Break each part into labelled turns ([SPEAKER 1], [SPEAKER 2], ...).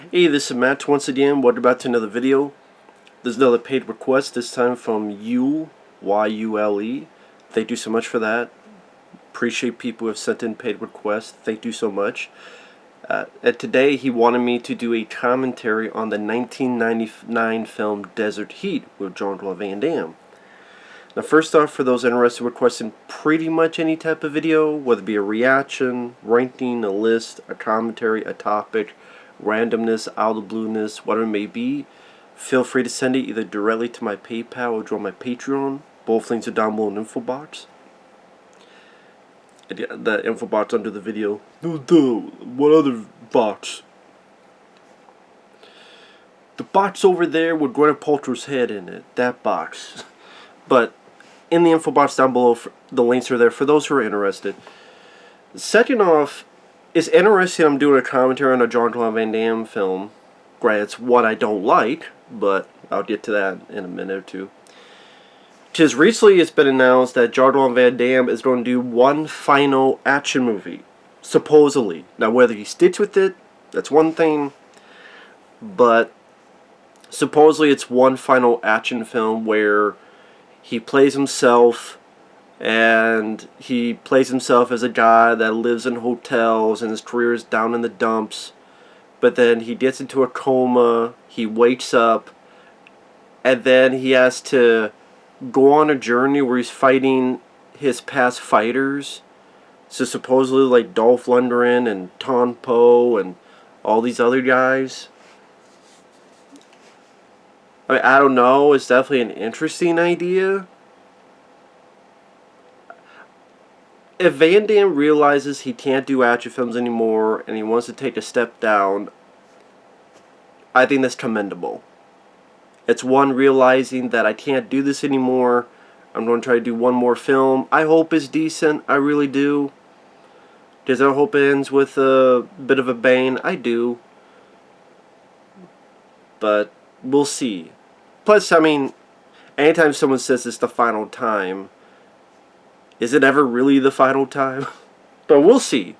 [SPEAKER 1] Hey, this is Matt once again. Welcome back to another video. There's another paid request, this time from Yule, Y-U-L-E. Thank you so much for that. Appreciate people who have sent in paid requests. Thank you so much. And today he wanted me to do a commentary on the 1999 film Desert Heat with Jean-Claude Van Damme. Now first off, for those interested in requesting pretty much any type of video, whether it be a reaction, ranking, a list, a commentary, a topic, randomness, out of the blueness, whatever it may be, feel free to send it either directly to my PayPal or join my Patreon. Both links are down below in the info box. The info box under the video. What other box? The box over there with Gwyneth Paltrow's head in it. That box. But in the info box down below, the links are there for those who are interested. Second off, it's interesting I'm doing a commentary on a Jean-Claude Van Damme film. Granted, it's what I don't like, but I'll get to that in a minute or two. Because recently it's been announced that Jean-Claude Van Damme is going to do one final action movie. Supposedly. Now whether he sticks with it, that's one thing. But supposedly it's one final action film where he plays himself, and he plays himself as a guy that lives in hotels and his career is down in the dumps. But then he gets into a coma, he wakes up, and then he has to go on a journey where he's fighting his past fighters. So supposedly like Dolph Lundgren and Ton Po and all these other guys. I mean, I don't know, it's definitely an interesting idea. If Van Damme realizes he can't do action films anymore and he wants to take a step down, I think that's commendable. It's one realizing that I can't do this anymore. I'm going to try to do one more film. I hope it's decent. I really do. Does I hope it ends with a bit of a bang? I do. But we'll see. Plus, I mean, anytime someone says it's the final time, is it ever really the final time? But we'll see.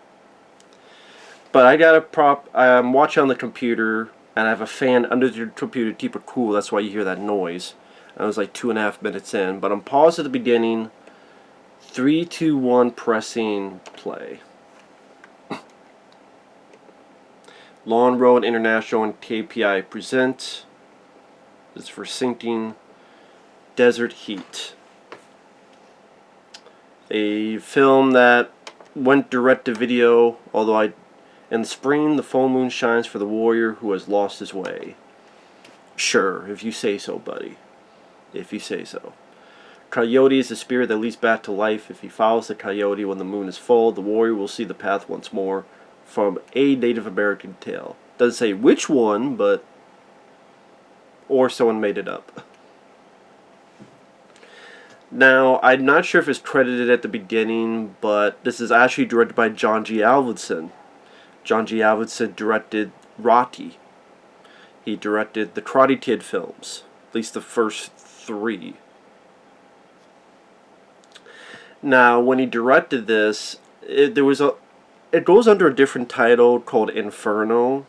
[SPEAKER 1] But I got a prop. I'm watching on the computer, and I have a fan under the computer to keep it cool. That's why you hear that noise. I was like 2.5 minutes in. But I'm paused at the beginning. 3, 2, 1, pressing play. Long Road International and KPI present. This is for syncing Desert Heat. A film that went direct to video, although in the spring the full moon shines for the warrior who has lost his way. Sure, if you say so, buddy. If you say so. Coyote is the spirit that leads back to life. If he follows the coyote when the moon is full, the warrior will see the path once more. From a Native American tale. Doesn't say which one, but or someone made it up. Now, I'm not sure if it's credited at the beginning, but this is actually directed by John G. Avildsen. John G. Avildsen directed Rocky. He directed the Karate Kid films, at least the first 3. Now, when he directed this, it goes under a different title called Inferno.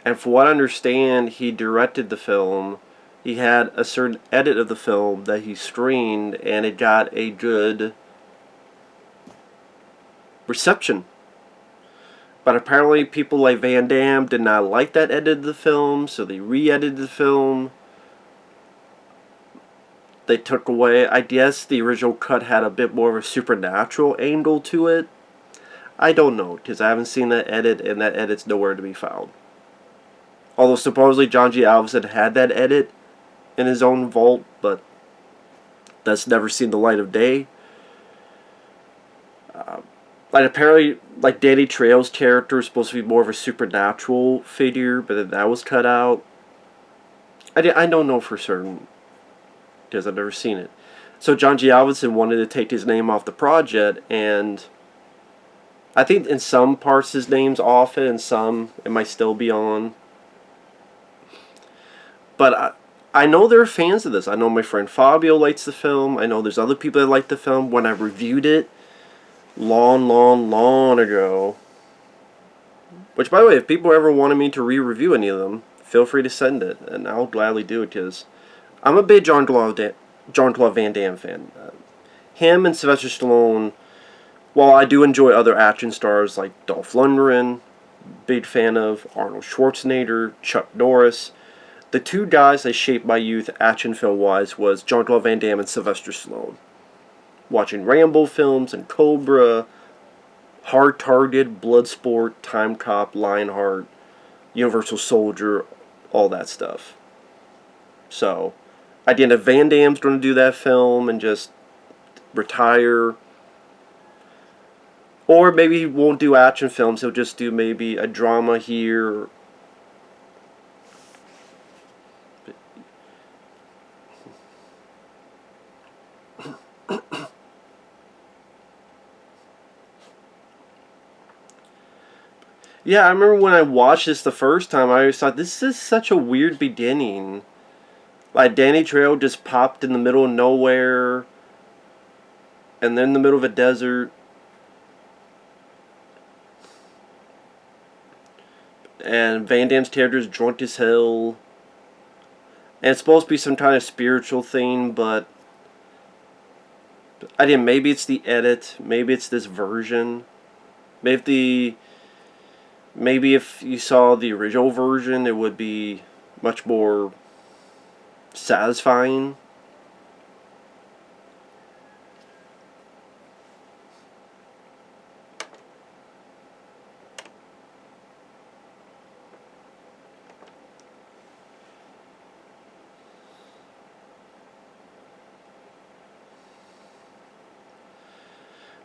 [SPEAKER 1] And for what I understand, he directed the film. He had a certain edit of the film that he screened, and it got a good reception. But apparently people like Van Damme did not like that edit of the film, so they re-edited the film. They took away, I guess the original cut had a bit more of a supernatural angle to it. I don't know, because I haven't seen that edit, and that edit's nowhere to be found. Although supposedly John G. Avildsen had that edit in his own vault, but that's never seen the light of day. Like apparently, like Danny Trejo's character is supposed to be more of a supernatural figure, but then that was cut out. I don't know for certain, because I've never seen it. So John G. Avildsen wanted to take his name off the project, and I think in some parts his name's off it, and some it might still be on. But I know there are fans of this. I know my friend Fabio likes the film. I know there's other people that like the film. When I reviewed it long ago, Which, by the way, if people ever wanted me to re-review any of them, feel free to send it, and I'll gladly do it, because I'm a big Jean-Claude Van Damme fan. Him and Sylvester Stallone, while I do enjoy other action stars like Dolph Lundgren, big fan of Arnold Schwarzenegger, Chuck Norris, the two guys that shaped my youth action film-wise was Jean-Claude Van Damme and Sylvester Stallone. Watching Rambo films and Cobra, Hard Target, Bloodsport, Time Cop, Lionheart, Universal Soldier, all that stuff. So, at the end of Van Damme's going to do that film and just retire. Or maybe he won't do action films, he'll just do maybe a drama here. Yeah, I remember when I watched this the first time, I always thought, this is such a weird beginning. Like, Danny Trejo just popped in the middle of nowhere, and then in the middle of a desert. And Van Damme's character is drunk as hell. And it's supposed to be some kind of spiritual thing, but I didn't. Maybe it's the edit. Maybe it's this version. Maybe if you saw the original version, it would be much more satisfying.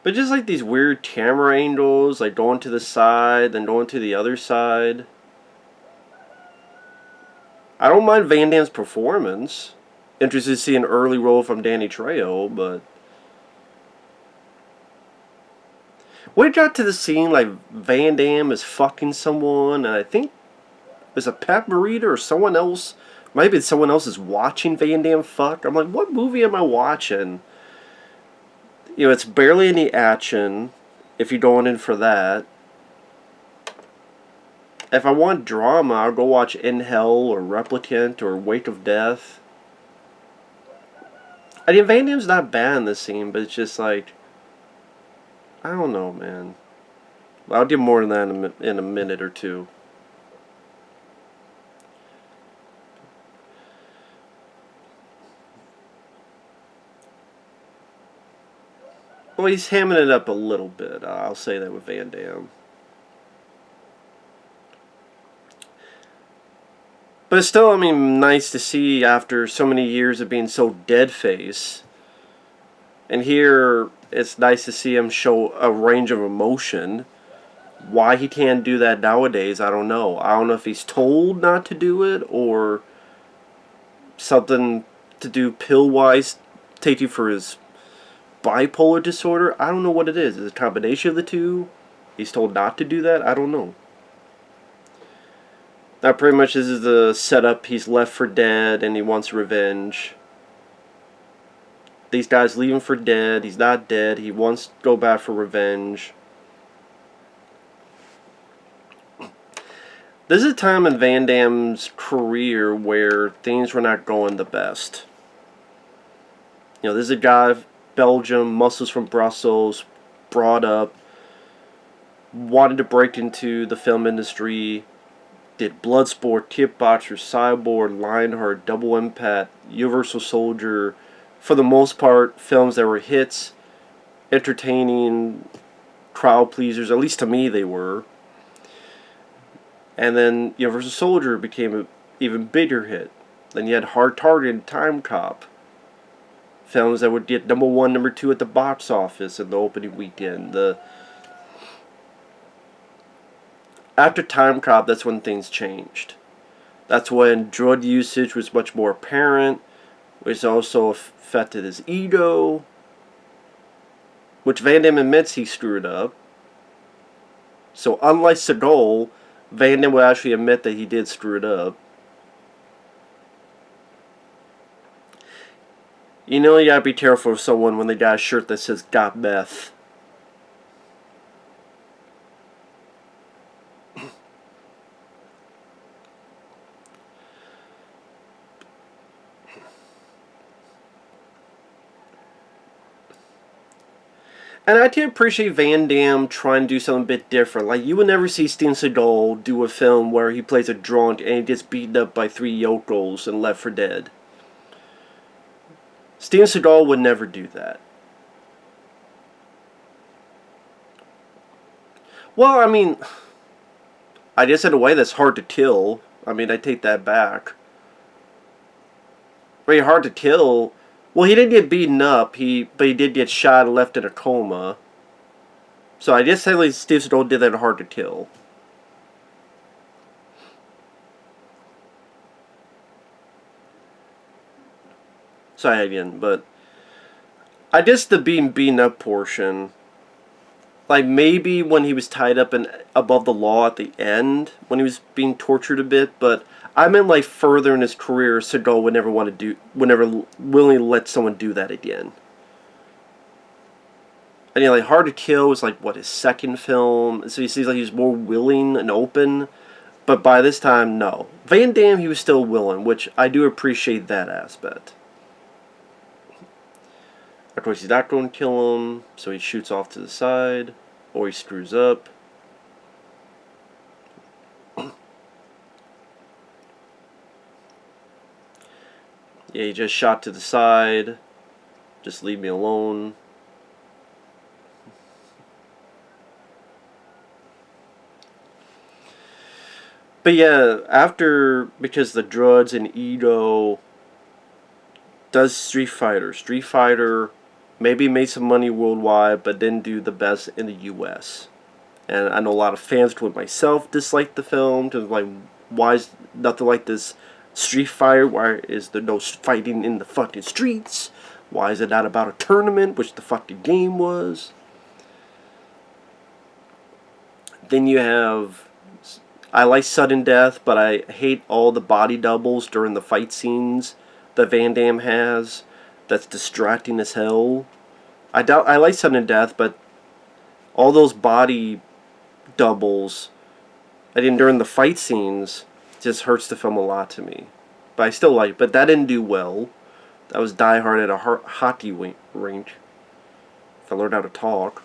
[SPEAKER 1] But just like these weird camera angles, like going to the side, then going to the other side. I don't mind Van Damme's performance. Interested to see an early role from Danny Trejo, but when it got to the scene like Van Damme is fucking someone, and I think there's a Pat Morita or someone else, maybe someone else is watching Van Damme fuck. I'm like, what movie am I watching? You know, it's barely any action if you're going in for that. If I want drama, I'll go watch In Hell or Replicant or Wake of Death. I mean, Van Damme's not bad in this scene, but it's just like, I don't know, man. I'll do more than that in a minute or two. Well, he's hamming it up a little bit. I'll say that with Van Damme. But it's still, I mean, nice to see after so many years of being so dead-face. And here, it's nice to see him show a range of emotion. Why he can't do that nowadays, I don't know. I don't know if he's told not to do it, or something to do pill-wise, taking for his bipolar disorder. I don't know what it is. Is it a combination of the two? He's told not to do that? I don't know. Now pretty much this is the setup. He's left for dead and he wants revenge. These guys leave him for dead. He's not dead. He wants to go back for revenge. This is a time in Van Damme's career where things were not going the best. You know, this is a guy, Belgium, muscles from Brussels, brought up, wanted to break into the film industry, did Bloodsport, Kickboxer, Cyborg, Lionheart, Double Impact, Universal Soldier. For the most part, films that were hits, entertaining, crowd pleasers. At least to me, they were. And then Universal Soldier became an even bigger hit. Then you had Hard Target and Time Cop. Films that would get number 1, number 2 at the box office in the opening weekend. After Time Cop, that's when things changed. That's when drug usage was much more apparent, which also affected his ego, which Van Damme admits he screwed up. So unlike Seagal, Van Damme would actually admit that he did screw it up. You know you gotta be careful of someone when they got a shirt that says "Got Meth." And I do appreciate Van Damme trying to do something a bit different. Like, you would never see Steven Seagal do a film where he plays a drunk and he gets beaten up by three yokels and left for dead. Steven Seagal would never do that. Well, I mean, I guess in a way that's hard to kill. I mean, I take that back. Very hard to kill. Well, he didn't get beaten up, but he did get shot and left in a coma. So I guess technically Steve Seagal did that hard to kill. Sorry again, but I guess the being beaten up portion, like maybe when he was tied up and above the law at the end, when he was being tortured a bit, but I meant like further in his career, Seagal would never willingly let someone do that again. And like Hard to Kill was like what his second film, so he seems like he was more willing and open. But by this time, no. Van Damme, he was still willing, which I do appreciate that aspect. Of course, he's not going to kill him, so he shoots off to the side, or he screws up. Yeah, he just shot to the side. Just leave me alone. But yeah, because the drugs and ego does Street Fighter. Street Fighter maybe made some money worldwide, but didn't do the best in the U.S. And I know a lot of fans, including myself, disliked the film. Because like, why is nothing like this Street Fighter? Why is there no fighting in the fucking streets? Why is it not about a tournament, which the fucking game was? Then you have... I like sudden death, but I hate all the body doubles during the fight scenes that Van Damme has. That's distracting as hell. I like sudden death, but all those body doubles, I think during the fight scenes, just hurts the film a lot to me. But I still like it. But that didn't do well. That was Die Hard at a hockey rink. If I learned how to talk.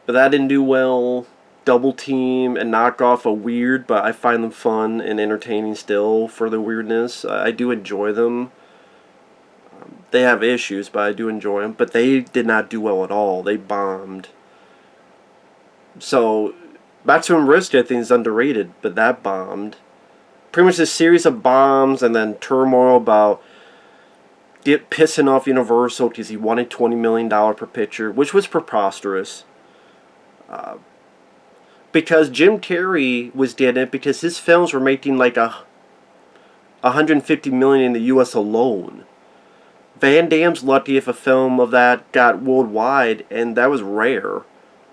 [SPEAKER 1] But that didn't do well. Double Team and Knockoff are weird, but I find them fun and entertaining still for their weirdness. I do enjoy them. They have issues, but I do enjoy them. But they did not do well at all. They bombed. So, Maximum Risk, I think, is underrated, but that bombed. Pretty much a series of bombs and then turmoil about pissing off Universal because he wanted $20 million per picture, which was preposterous. Because Jim Carrey was doing it because his films were making like $150 million in the U.S. alone. Van Damme's lucky if a film of that got worldwide, and that was rare.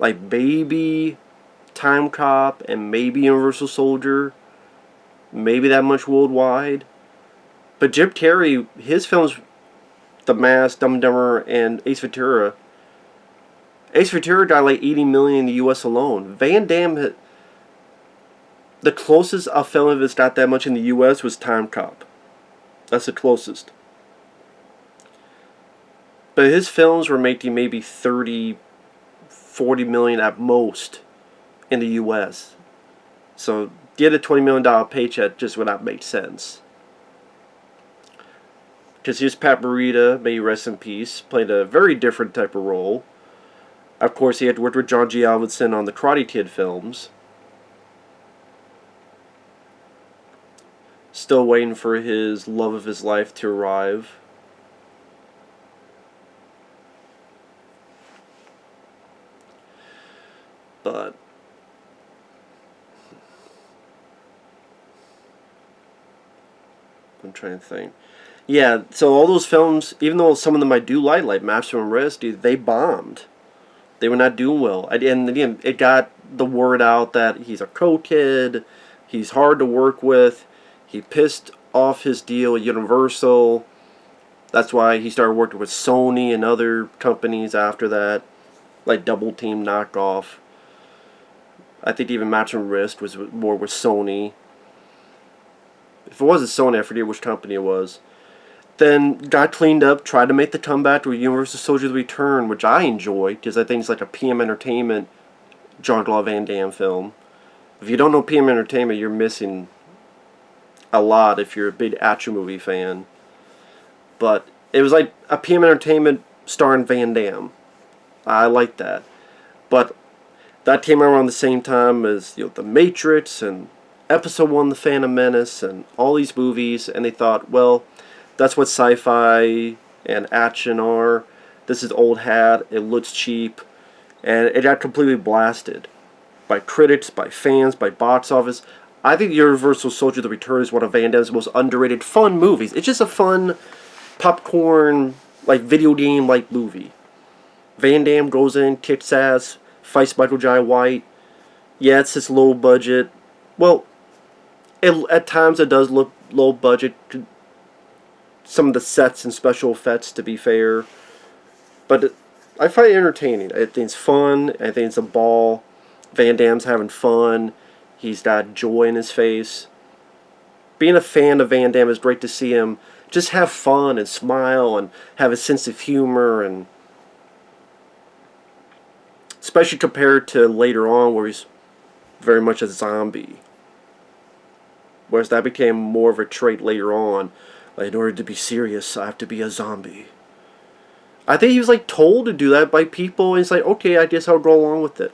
[SPEAKER 1] Like maybe Time Cop and maybe Universal Soldier, maybe that much worldwide. But Jim Carrey, his films, The Mask, Dumb and Dumber, and Ace Ventura. Ace Ventura got like $80 million in the U.S. alone. Van Damme, the closest a film of his got that much in the U.S. was Time Cop. That's the closest. But his films were making maybe 30, 40 million at most in the U.S. So get a $20 million paycheck just would not make sense. Because here's Pat Morita, may he rest in peace, played a very different type of role. Of course, he had worked with John G. Avildsen on the Karate Kid films. Still waiting for his love of his life to arrive. But I'm trying to think. Yeah, so all those films, even though some of them I do like Maximum Risk, they bombed. They were not doing well. And again, it got the word out that he's a co-kid, he's hard to work with, he pissed off his deal at Universal. That's why he started working with Sony and other companies after that, like Double Team, Knockoff. I think even Maximum Risk was more with Sony. If it wasn't Sony, I forget which company it was. Then got cleaned up, tried to make the comeback to Universal Soldier: The Return, which I enjoy because I think it's like a PM Entertainment Jean-Claude Van Damme film. If you don't know PM Entertainment, you're missing a lot if you're a big action movie fan. But it was like a PM Entertainment starring Van Damme. I like that. But that came around the same time as The Matrix and Episode 1, The Phantom Menace, and all these movies, and they thought, well, that's what sci-fi and action are. This is old hat, it looks cheap, and it got completely blasted by critics, by fans, by box office. I think Universal Soldier: The Return is one of Van Damme's most underrated fun movies. It's just a fun popcorn, like video game-like movie. Van Damme goes in, kicks ass, fights Michael Jai White. Yeah, it's this low budget. Well, at times it does look low budget. Some of the sets and special effects, to be fair. But I find it entertaining. I think it's fun. I think it's a ball. Van Damme's having fun. He's got joy in his face. Being a fan of Van Damme is great to see him just have fun and smile and have a sense of humor, and especially compared to later on where he's very much a zombie. Whereas that became more of a trait later on. Like, in order to be serious, I have to be a zombie. I think he was like told to do that by people, and he's like, okay, I guess I'll go along with it.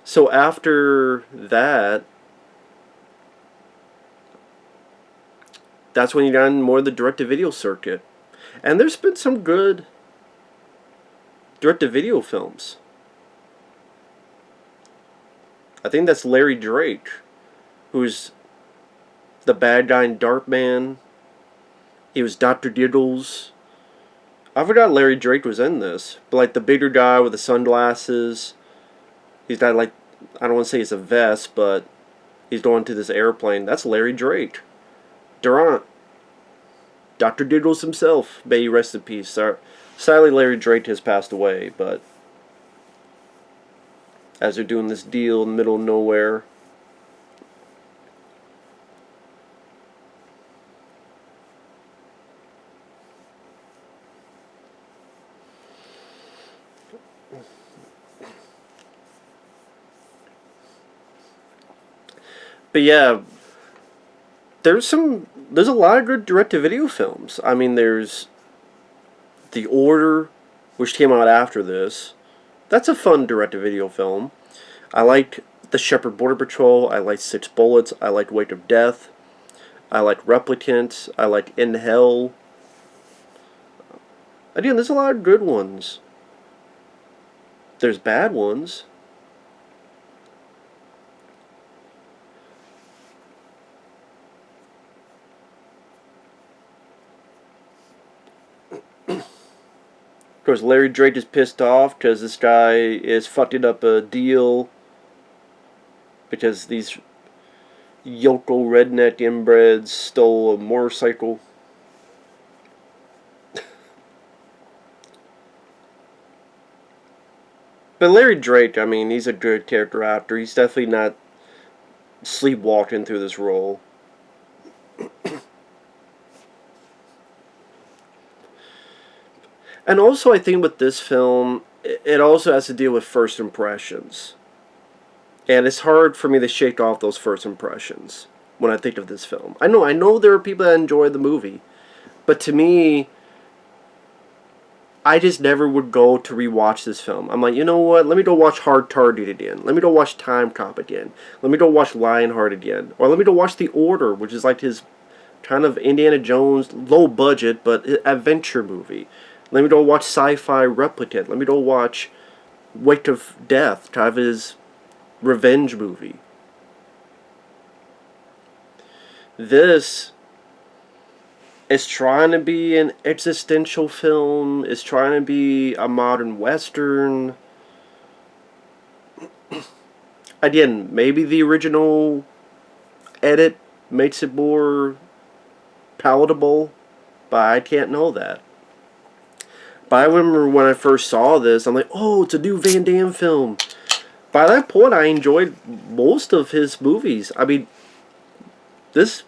[SPEAKER 1] So after that, that's when you got in more of the direct-to-video circuit. And there's been some good direct-to-video films. I think that's Larry Drake, who's the bad guy in Darkman. He was Dr. Diggles. I forgot Larry Drake was in this. But like the bigger guy with the sunglasses. He's got like, I don't want to say it's a vest, but he's going to this airplane. That's Larry Drake. Durant. Dr. Diggles himself. May he rest in peace. Sadly, Larry Drake has passed away, but as they're doing this deal in the middle of nowhere. But yeah, there's a lot of good direct-to-video films. I mean, there's The Order, which came out after this. That's a fun direct-to-video film. I liked The Shepherd Border Patrol. I liked Six Bullets. I liked Wake of Death. I liked Replicant. I liked In Hell. Again, there's a lot of good ones. There's bad ones. Of course, Larry Drake is pissed off because this guy is fucking up a deal because these yokel redneck inbreds stole a motorcycle. But Larry Drake, I mean, he's a good character actor. He's definitely not sleepwalking through this role. And also, I think with this film, it also has to deal with first impressions. And it's hard for me to shake off those first impressions when I think of this film. I know there are people that enjoy the movie. But to me, I just never would go to rewatch this film. I'm like, you know what? Let me go watch Hard Target again. Let me go watch Time Cop again. Let me go watch Lionheart again. Or let me go watch The Order, which is like his kind of Indiana Jones, low budget, but adventure movie. Let me go watch Sci-Fi Replicant. Let me go watch Wake of Death, kind of his revenge movie. This is trying to be an existential film. It's trying to be a modern Western. Again, maybe the original edit makes it more palatable, but I can't know that. But I remember when I first saw this, I'm like, oh, it's a new Van Damme film. By that point, I enjoyed most of his movies. I mean, This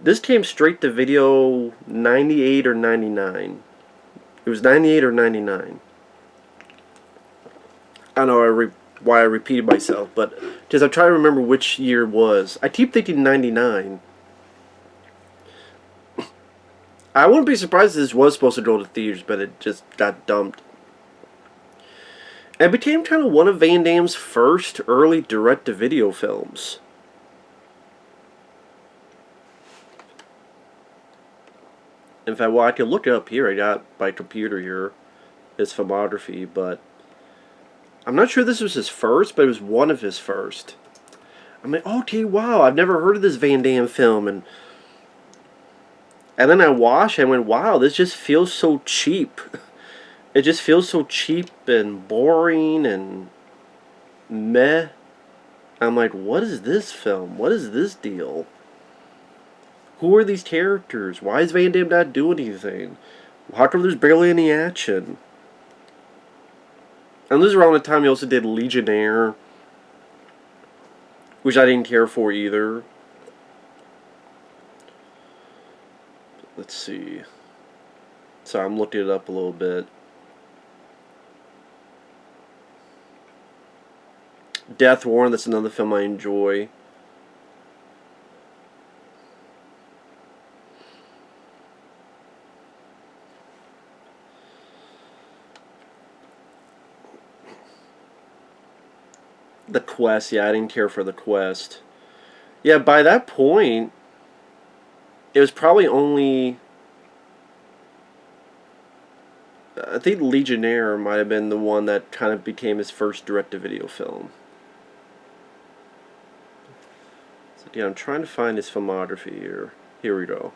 [SPEAKER 1] this came straight to video 98 or 99. It was 98 or 99. I don't know why I repeated myself, but because I'm trying to remember which year it was. I keep thinking 99. I wouldn't be surprised if this was supposed to go to theaters, but it just got dumped. And it became kind of one of Van Damme's first early direct-to-video films. In fact, well, I can look it up here. I got my computer here, his filmography, but I'm not sure this was his first, but it was one of his first. I'm like, okay, wow, I've never heard of this Van Damme film, and then I watched and went, wow, this just feels so cheap. It just feels so cheap and boring and meh. I'm like, what is this film? What is this deal? Who are these characters? Why is Van Damme not doing anything? How come there's barely any action? And this is around the time he also did Legionnaire, which I didn't care for either. Let's see. So I'm looking it up a little bit. Death Warrant, that's another film I enjoy. The Quest, yeah, I didn't care for The Quest. Yeah, by that point, it was probably only... I think Legionnaire might have been the one that kind of became his first direct-to-video film. So, yeah, I'm trying to find his filmography here. Here we go.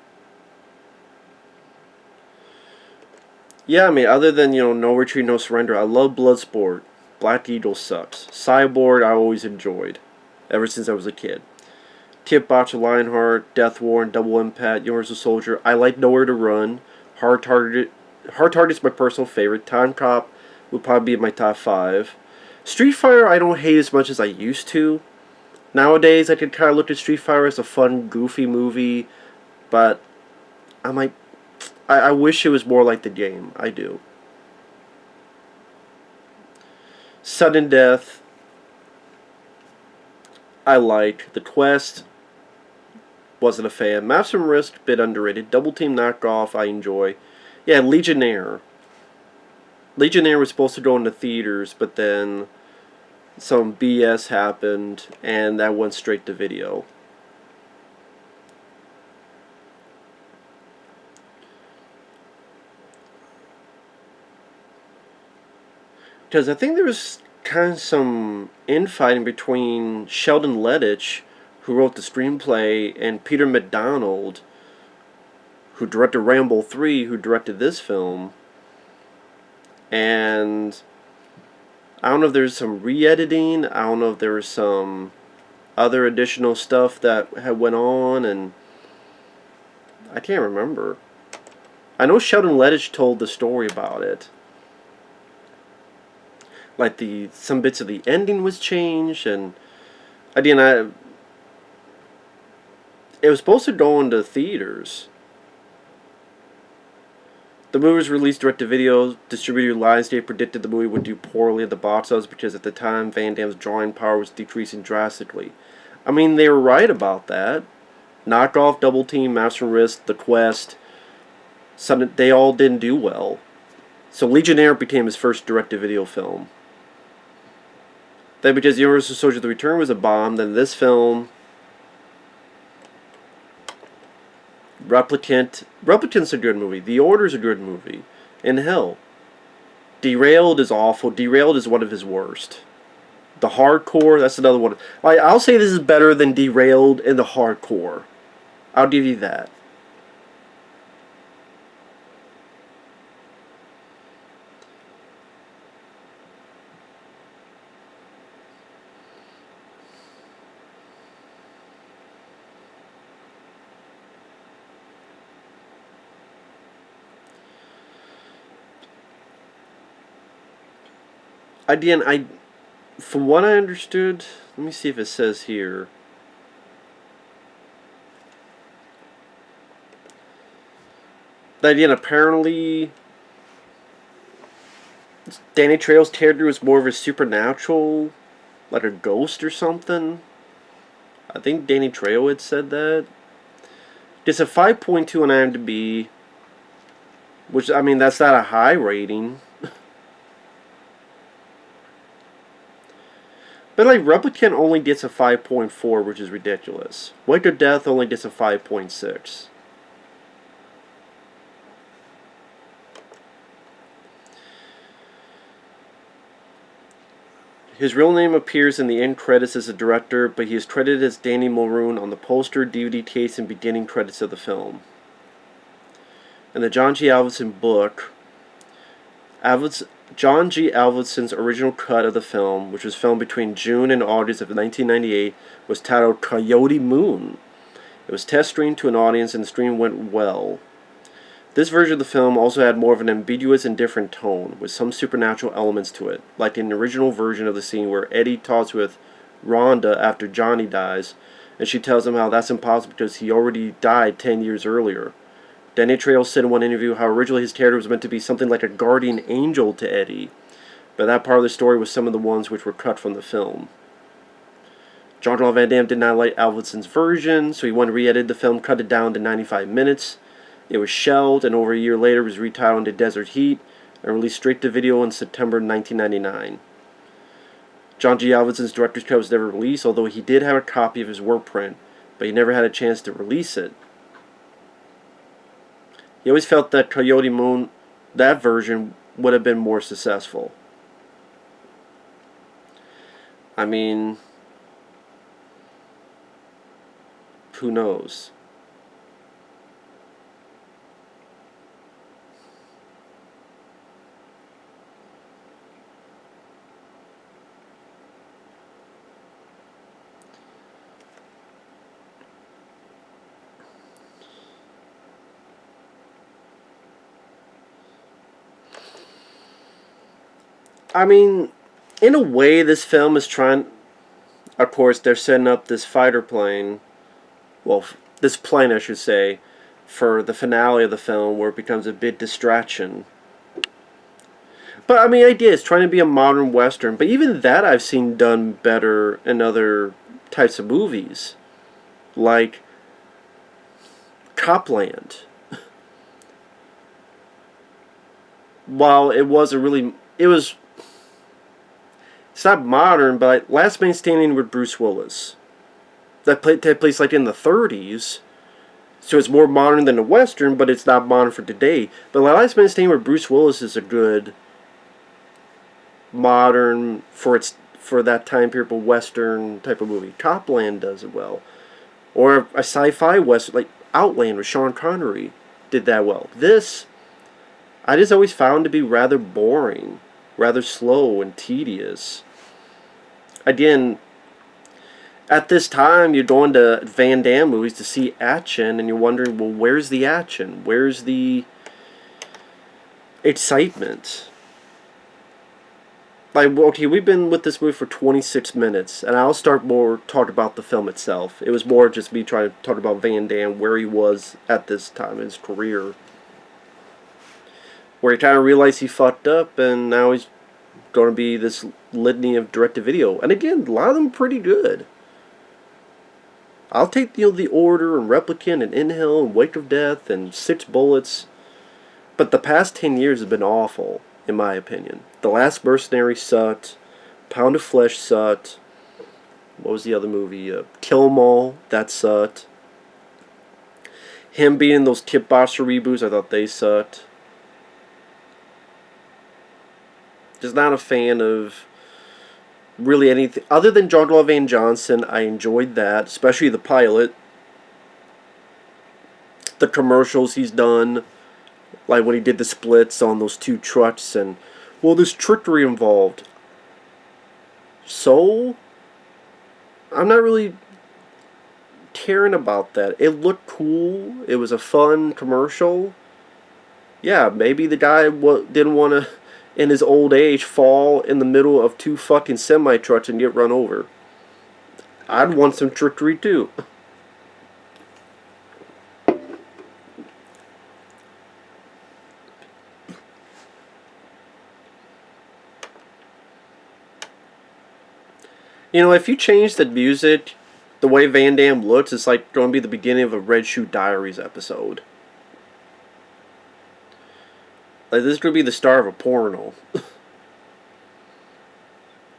[SPEAKER 1] Yeah, I mean, other than, No Retreat, No Surrender, I love Bloodsport. Black Eagle sucks. Cyborg, I always enjoyed, ever since I was a kid. Kickboxer, Lionheart, Death Warrant, Double Impact, Universal Soldier. I like Nowhere to Run. Hard Target's my personal favorite. Time Cop would probably be in my top 5. Street Fighter, I don't hate as much as I used to. Nowadays, I could kind of look at Street Fighter as a fun, goofy movie, but I'm like, I wish it was more like the game. I do. Sudden Death, I liked. The Quest, wasn't a fan. Maps from Risk, bit underrated. Double Team Knockoff, I enjoy. Yeah, Legionnaire. Legionnaire was supposed to go into theaters, but then some BS happened, and that went straight to video. Because I think there was kind of some infighting between Sheldon Lettich, who wrote the screenplay, and Peter MacDonald, who directed Rambo 3, who directed this film. And I don't know if there's some re-editing, I don't know if there was some other additional stuff that had went on, and I can't remember. I know Sheldon Lettich told the story about it. Like some bits of the ending was changed, and again, it was supposed to go into theaters. The movie was released direct to video. Distributor Lionsgate predicted the movie would do poorly at the box office because at the time Van Damme's drawing power was decreasing drastically. I mean, they were right about that. Knockoff, Double Team, Master Risk, The Quest, they all didn't do well. So Legionnaire became his first direct to video film. Then because Universal Soldier The Return was a bomb, then this film, Replicant's a good movie. The Order's a good movie. And hell, Derailed is awful. Derailed is one of his worst. The Hardcore, that's another one. I'll say this is better than Derailed and The Hardcore. I'll give you that. Again, from what I understood, let me see if it says here. Again, apparently Danny Trejo's character was more of a supernatural, like a ghost or something. I think Danny Trejo had said that. It's a 5.2 on IMDb, which, I mean, that's not a high rating. But, like, Replicant only gets a 5.4, which is ridiculous. Wake of Death only gets a 5.6. His real name appears in the end credits as a director, but he is credited as Danny Mulroon on the poster, DVD case, and beginning credits of the film. In the John G. Avildsen book, John G. Avildsen's original cut of the film, which was filmed between June and August of 1998, was titled Coyote Moon. It was test streamed to an audience, and the stream went well. This version of the film also had more of an ambiguous and different tone, with some supernatural elements to it, like in the original version of the scene where Eddie talks with Rhonda after Johnny dies, and she tells him how that's impossible because he already died 10 years earlier. Danny Trejo said in one interview how originally his character was meant to be something like a guardian angel to Eddie, but that part of the story was some of the ones which were cut from the film. Jean-Claude Van Damme did not like Avildsen's version, so he went and re-edited the film, cut it down to 95 minutes. It was shelved, and over a year later was retitled into Desert Heat and released straight to video in September 1999. John G. Avildsen's director's cut was never released, although he did have a copy of his work print, but he never had a chance to release it. He always felt that Coyote Moon, that version, would have been more successful. I mean, who knows? I mean, in a way, this film is trying. Of course, they're setting up this fighter plane. Well, this plane, I should say, for the finale of the film, where it becomes a big distraction. But I mean, the idea is trying to be a modern western. But even that, I've seen done better in other types of movies, like Copland. While it wasn't really, it was. It's not modern, but Last Man Standing with Bruce Willis. That took place like in the 30s. So it's more modern than a Western, but it's not modern for today. But Last Man Standing with Bruce Willis is a good modern for that time period of Western type of movie. Copland does it well. Or a sci-fi Western, like Outland with Sean Connery, did that well. This, I just always found to be rather boring, rather slow and tedious. Again, at this time, you're going to Van Damme movies to see action, and you're wondering, well, where's the action? Where's the excitement? Like, okay, we've been with this movie for 26 minutes, and I'll start more talk about the film itself. It was more just me trying to talk about Van Damme, where he was at this time in his career. Where he kind of realized he fucked up, and now he's going to be this litany of direct-to-video. And again, a lot of them are pretty good. I'll take The Order and Replicant and Inhale and Wake of Death and Six Bullets. But the past 10 years have been awful, in my opinion. The Last Mercenary sucked. Pound of Flesh sucked. What was the other movie? Kill 'Em All. That sucked. Him being in those Kickboxer reboots, I thought they sucked. Just not a fan of really anything other than Jean-Claude Van Johnson. I enjoyed that, especially the pilot, the commercials he's done, like when he did the splits on those two trucks, and well, there's trickery involved. So I'm not really caring about that. It looked cool. It was a fun commercial. Yeah, maybe the guy didn't want to, in his old age, fall in the middle of two fucking semi-trucks and get run over. I'd want some trickery too. You know, if you change the music, the way Van Damme looks, it's like going to be the beginning of a Red Shoe Diaries episode. Like, this is going to be the star of a porno.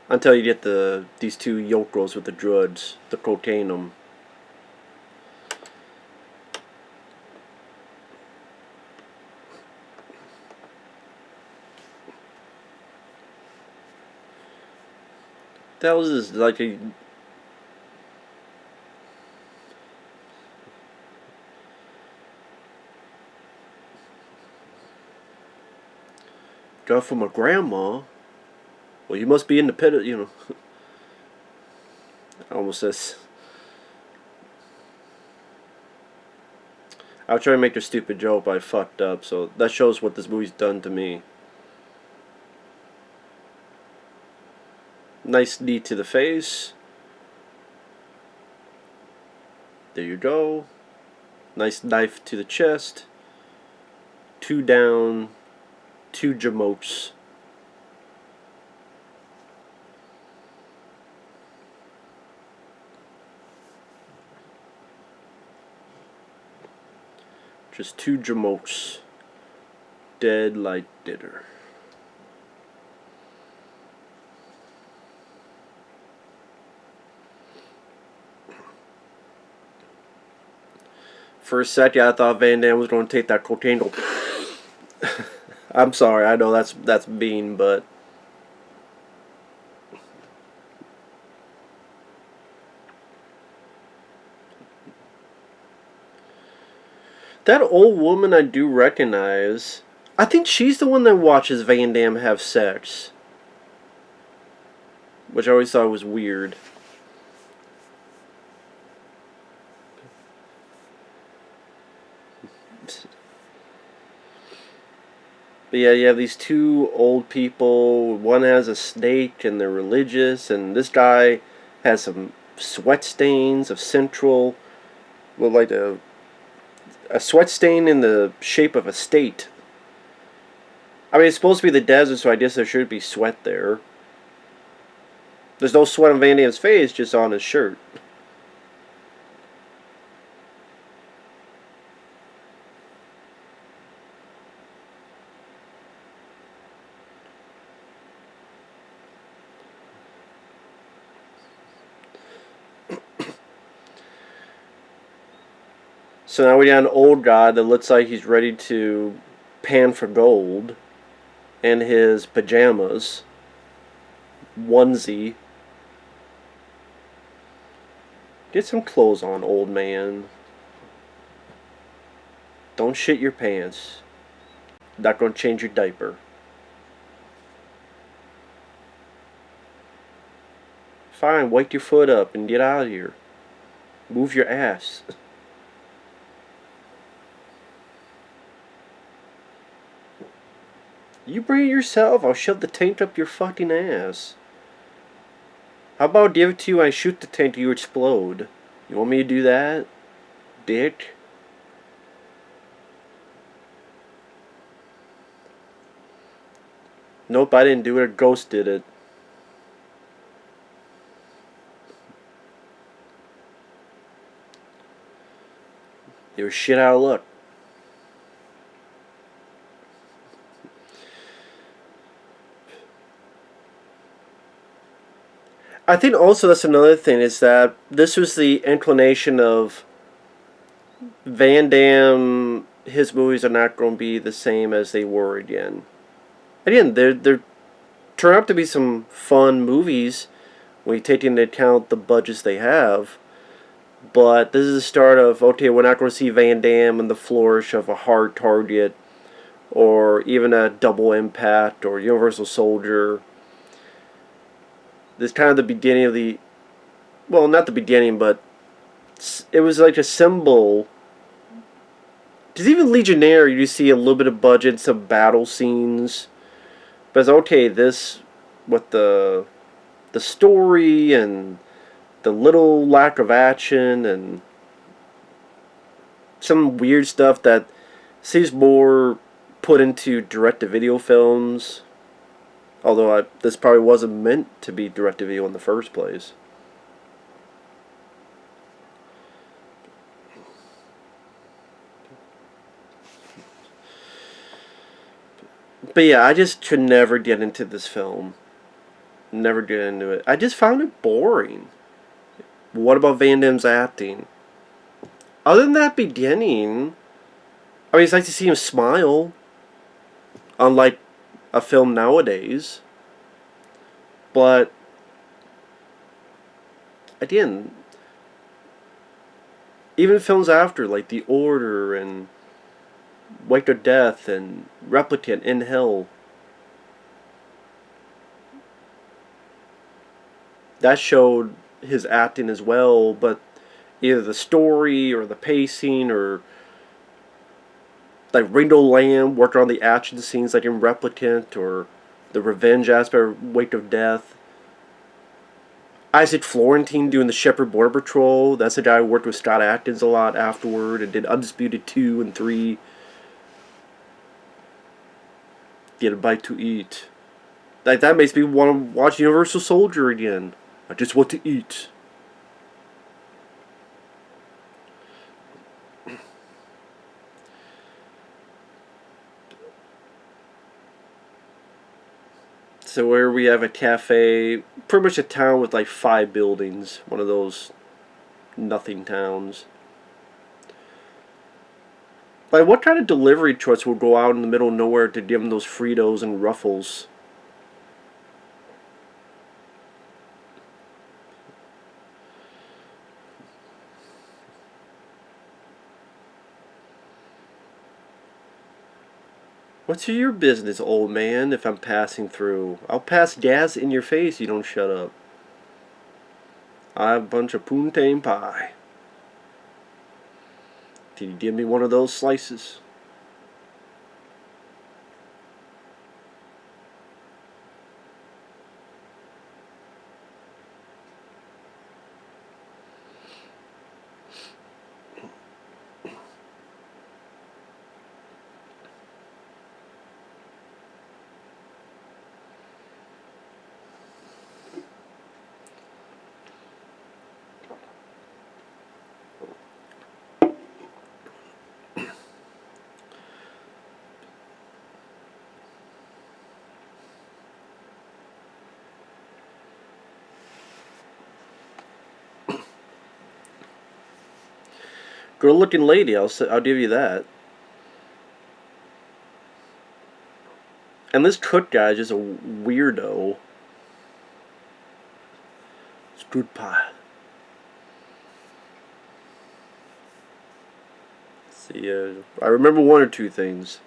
[SPEAKER 1] Until you get these two yoke girls with the drugs, the cocaine. That was just like a. Got from my grandma. Well, you must be independent, you know. Almost says. I was trying to make a stupid joke, but I fucked up, so that shows what this movie's done to me. Nice knee to the face. There you go. Nice knife to the chest. 2 down. 2 jamotes. Just 2 jamotes. Dead like dinner. For a second, I thought Van Damme was going to take that cocaine. I'm sorry, I know that's mean, but that old woman I do recognize. I think she's the one that watches Van Damme have sex, which I always thought was weird. But yeah, you have these 2 old people. One has a snake and they're religious, and this guy has some sweat stains of central, well, like a sweat stain in the shape of a state. I mean, it's supposed to be the desert, so I guess there should be sweat there. There's no sweat on Van Damme's face, just on his shirt. So now we got an old guy that looks like he's ready to pan for gold in his pajamas, onesie. Get some clothes on, old man. Don't shit your pants. Not gonna change your diaper. Fine, wipe your foot up and get out of here. Move your ass. You bring it yourself, I'll shove the tank up your fucking ass. How about I give it to you and I shoot the tank till you explode? You want me to do that? Dick? Nope, I didn't do it, a ghost did it. They were shit out of luck. I think also that's another thing, is that this was the inclination of Van Damme. His movies are not going to be the same as they were again. Again, they're turn out to be some fun movies when you take into account the budgets they have. But this is the start of, okay, we're not going to see Van Damme in the flourish of a Hard Target, or even a Double Impact, or Universal Soldier. This kind of the beginning of the, well, not the beginning, but it was like a symbol. Because even Legionnaire, you see a little bit of budget, some battle scenes. But it's okay, this, with the story and the little lack of action and some weird stuff that seems more put into direct-to-video films. Although this probably wasn't meant to be direct-to-video in the first place. But yeah, I just could never get into this film. Never get into it. I just found it boring. What about Van Damme's acting? Other than that beginning, I mean, it's nice to see him smile. Unlike a film nowadays. But again, even films after, like The Order and Wake of Death and Replicant in Hell, that showed his acting as well, but either the story or the pacing or like Ringo Lamb working on the action scenes like in Replicant or the revenge aspect of Wake of Death. Isaac Florentine doing the Shepherd Border Patrol. That's the guy who worked with Scott Adkins a lot afterward and did Undisputed 2 and 3. Get a bite to eat. Like, that makes me want to watch Universal Soldier again. I just want to eat. So where we have a cafe, pretty much a town with like 5 buildings. One of those nothing towns. Like, what kind of delivery trucks would go out in the middle of nowhere to give them those Fritos and Ruffles? What's your business, old man, if I'm passing through? I'll pass gas in your face, you don't shut up. I have a bunch of poontang pie. Can you give me one of those slices? Good-looking lady, I'll give you that. And this cook guy is just a weirdo. It's good pie. See, I remember one or two things.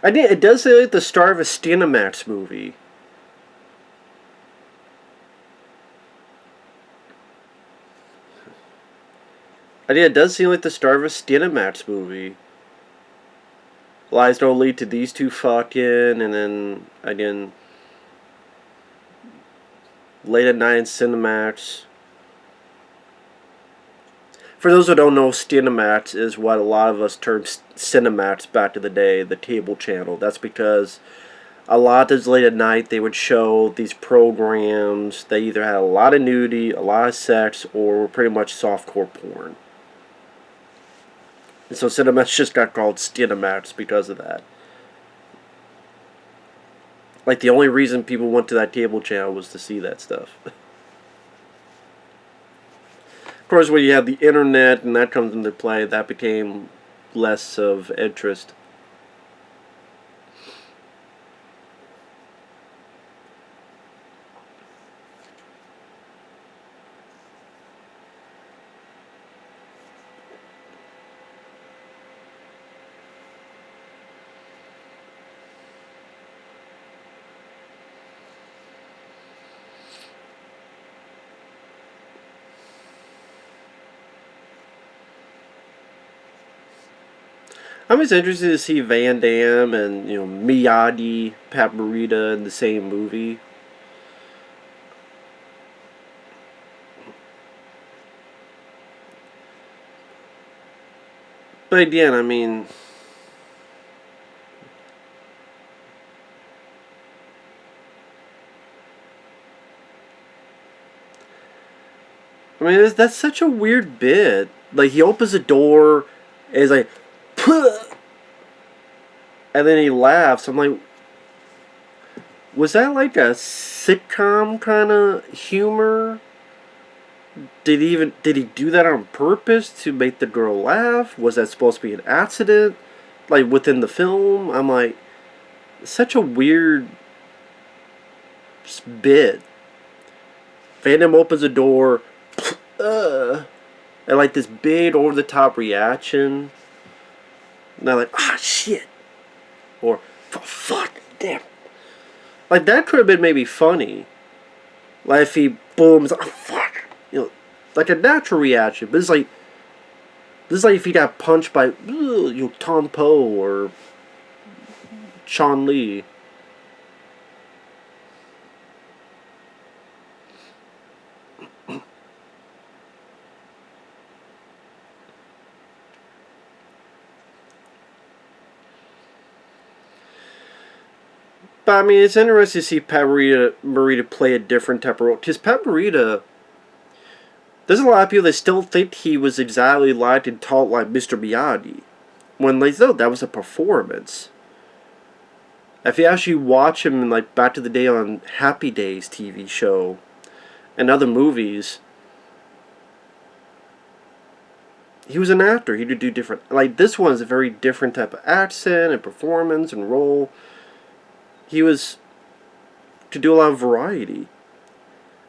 [SPEAKER 1] It does say like the star of a Skinamax movie. It does seem like the star of a Skinamax movie. Lies don't lead to these two fucking, and then again, late at night in Cinemax. For those who don't know, Cinemax is what a lot of us termed Cinemax back in the day, the cable channel. That's because a lot of late at night they would show these programs that either had a lot of nudity, a lot of sex, or were pretty much softcore porn. And so Cinemax just got called Cinemax because of that. Like, the only reason people went to that cable channel was to see that stuff. Of course, when you have the internet and that comes into play, that became less of interest. I'm just interested to see Van Damme and, Miyagi, Pat Morita in the same movie. But again, I mean, that's such a weird bit. Like, he opens the door and he's like, "Puh!" and then he laughs. I'm like, was that like a sitcom kind of humor? Did he do that on purpose to make the girl laugh? Was that supposed to be an accident? Like within the film? I'm like, such a weird bit. Phantom opens the door, and like this big over the top reaction. And I'm like, ah, shit. Or, fuck, damn. Like that could have been maybe funny. Like if he booms, oh fuck. You know, like a natural reaction. But this is like if he got punched by Tom Poe or Sean Lee. But I mean, it's interesting to see Pat Morita play a different type of role. Because Pat Morita, there's a lot of people that still think he was exactly like and taught like Mr. Miyagi. When they thought that was a performance. If you actually watch him in like Back to the Day on Happy Days TV show and other movies, he was an actor. He could do different. Like this one is a very different type of accent and performance and role. He was to do a lot of variety.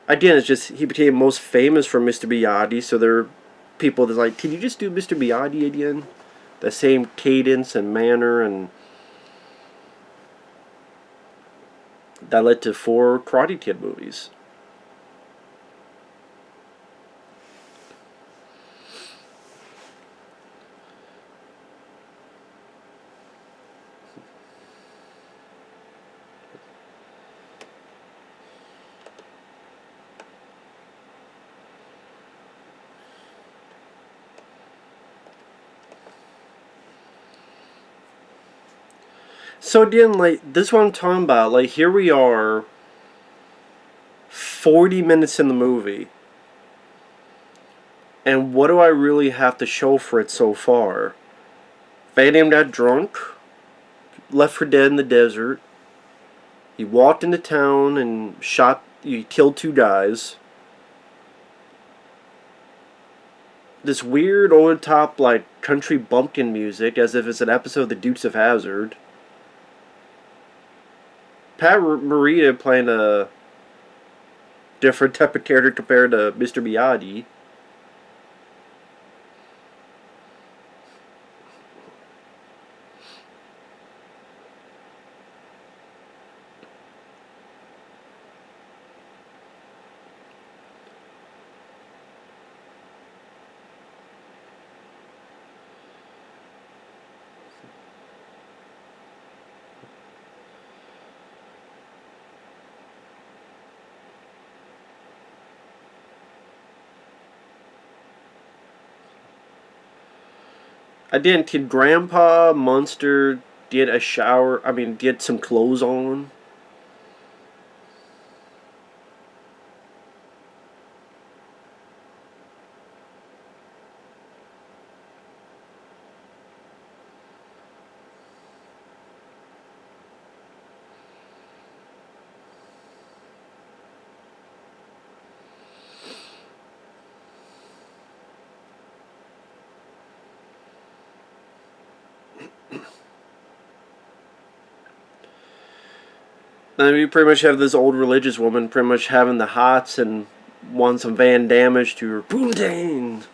[SPEAKER 1] Again, it's just he became most famous for Mr. Miyagi, so there are people that's like, can you just do Mr. Miyagi again? The same cadence and manner, and that led to 4 Karate Kid movies. So again, like, this is what I'm talking about. Like, here we are, 40 minutes in the movie. And what do I really have to show for it so far? Van Damme got drunk, left for dead in the desert. He walked into town and he killed 2 guys. This weird over-the-top, like, country bumpkin music, as if it's an episode of The Dukes of Hazzard. Pat Morita playing a different type of character compared to Mr. Miyagi. I did Grandpa Munster did a shower. I mean, did some clothes on. Then we pretty much have this old religious woman pretty much having the hots and wants some Van damage to her poontang.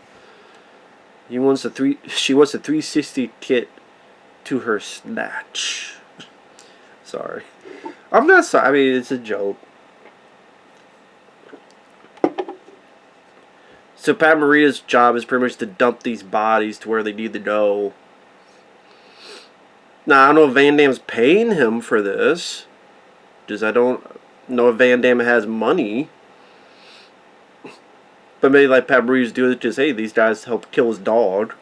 [SPEAKER 1] She wants a 360 kit to her snatch. Sorry. I'm not sorry. I mean, it's a joke. So Pat Morita's job is pretty much to dump these bodies to where they need to go. Now, I don't know if Van Damme's paying him for this. Because I don't know if Van Damme has money. But maybe like Pat Morita's doing it just, hey, these guys helped kill his dog.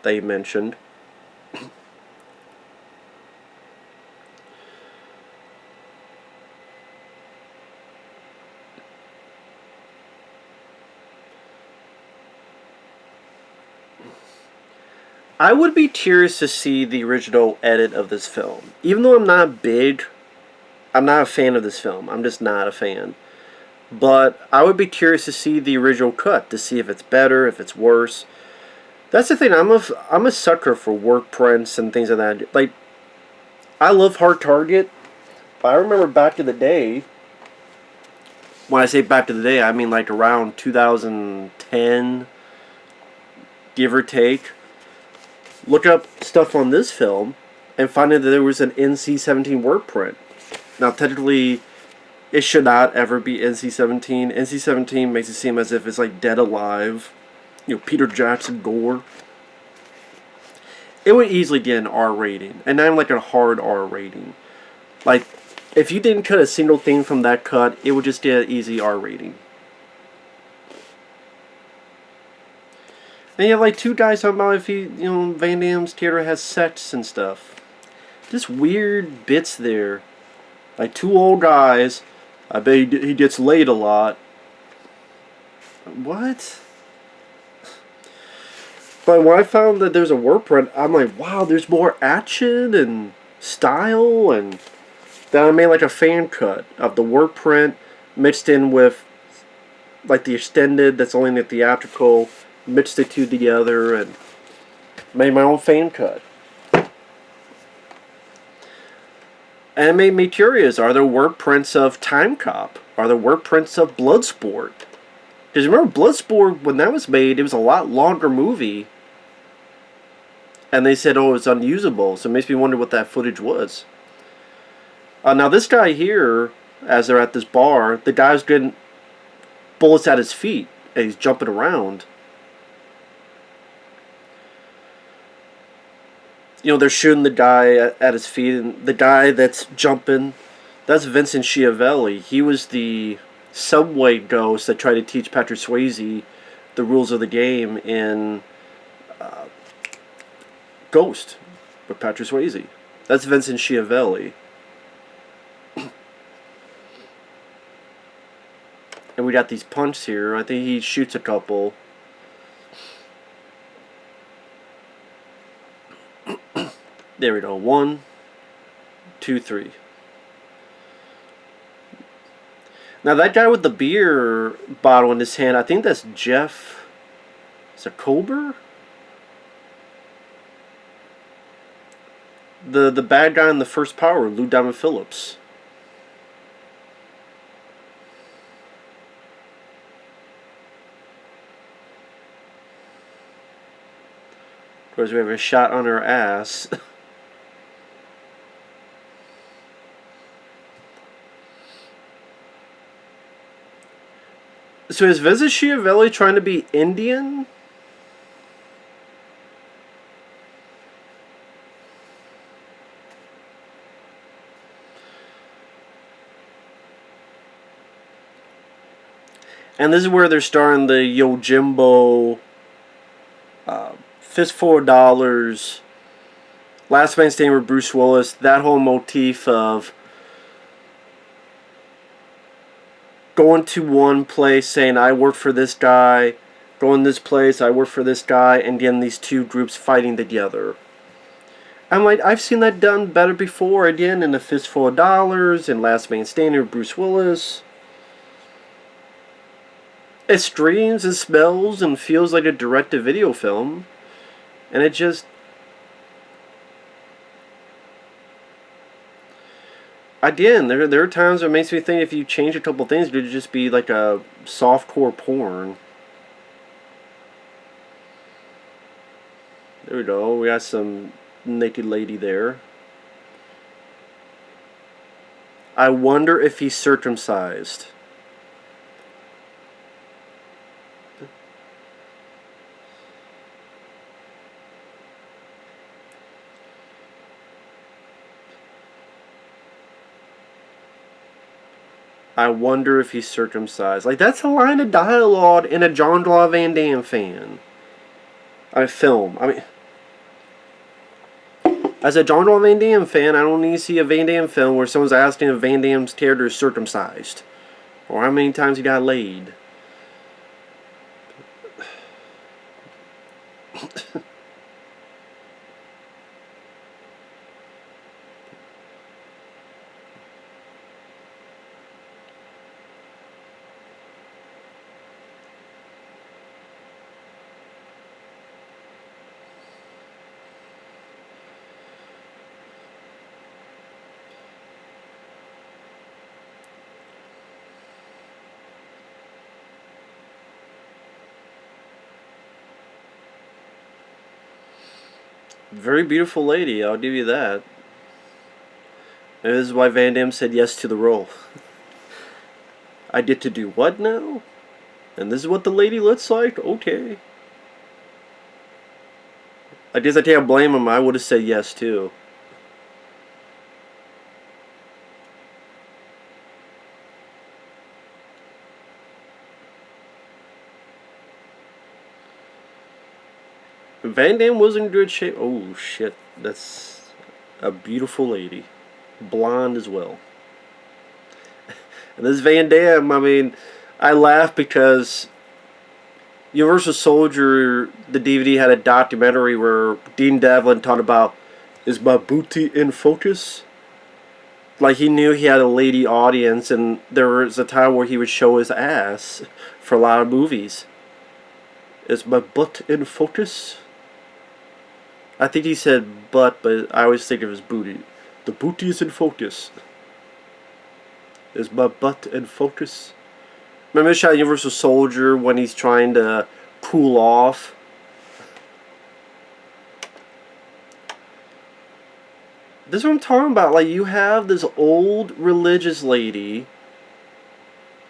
[SPEAKER 1] They mentioned. I would be curious to see the original edit of this film. Even though I'm not a fan of this film. I'm just not a fan. But I would be curious to see the original cut to see if it's better, if it's worse. That's the thing. I'm a sucker for work prints and things like that. Like, I love Hard Target. But I remember back in the day. When I say back to the day, I mean like around 2010, give or take. Look up stuff on this film and find out that there was an NC-17 word print. Now, technically, it should not ever be NC-17. NC-17 makes it seem as if it's like Dead Alive, Peter Jackson gore. It would easily get an R rating, and not even like a hard R rating. Like, if you didn't cut a single thing from that cut, it would just get an easy R rating. And you have like two guys talking about if Van Damme's theater has sex and stuff. Just weird bits there. Like two old guys. I bet he gets laid a lot. What? But when I found that there's a word print, I'm like, wow, there's more action and style. And then I made like a fan cut of the word print mixed in with like the extended that's only in the theatrical. Mixed the two together and made my own fan cut. And it made me curious, are there word prints of Time Cop? Are there word prints of Bloodsport? Because remember, Bloodsport, when that was made, it was a lot longer movie. And they said, oh, it's unusable. So it makes me wonder what that footage was. Now, this guy here, as they're at this bar, the guy's getting bullets at his feet. And he's jumping around. They're shooting the guy at his feet, and the guy that's jumping, that's Vincent Schiavelli. He was the subway ghost that tried to teach Patrick Swayze the rules of the game in Ghost with Patrick Swayze. That's Vincent Schiavelli. And we got these punks here. I think he shoots a couple. There we go. 1, 2, 3. Now that guy with the beer bottle in his hand, I think that's Jeff. Is it Colbert? The bad guy in the first Power, Lou Diamond Phillips. Of course, we have a shot on her ass. So is Vincent Schiavelli trying to be Indian? And this is where they're starting the Yojimbo, Fistful of Dollars, Last Man Standing with Bruce Willis, that whole motif of going to one place saying, I work for this guy, going this place, I work for this guy, and getting these two groups fighting together. I'm like, I've seen that done better before, again, in A Fistful of Dollars, and Last Man Standing with Bruce Willis. It streams and smells and feels like a direct-to-video film, and it just... Again, there are times where it makes me think if you change a couple things, it would just be like a softcore porn. There we go. We got some naked lady there. I wonder if he's circumcised. I wonder if he's circumcised. Like, that's a line of dialogue in a Jean-Claude Van Damme film. As a Jean-Claude Van Damme fan, I don't need to see a Van Damme film where someone's asking if Van Damme's character is circumcised. Or how many times he got laid. Very beautiful lady, I'll give you that. And this is why Van Damme said yes to the role. I get to do what now? And this is what the lady looks like? Okay. I guess I can't blame him. I would have said yes too. Van Damme was in good shape. Oh shit, that's a beautiful lady. Blonde as well. And this Van Damme, I mean, I laugh because Universal Soldier, the DVD, had a documentary where Dean Devlin talked about, is my booty in focus? Like he knew he had a lady audience, and there was a time where he would show his ass for a lot of movies. Is my butt in focus? I think he said butt, but I always think of his booty. The booty is in focus. Is my butt in focus? Remember the shot Universal Soldier when he's trying to cool off? This is what I'm talking about. Like, you have this old religious lady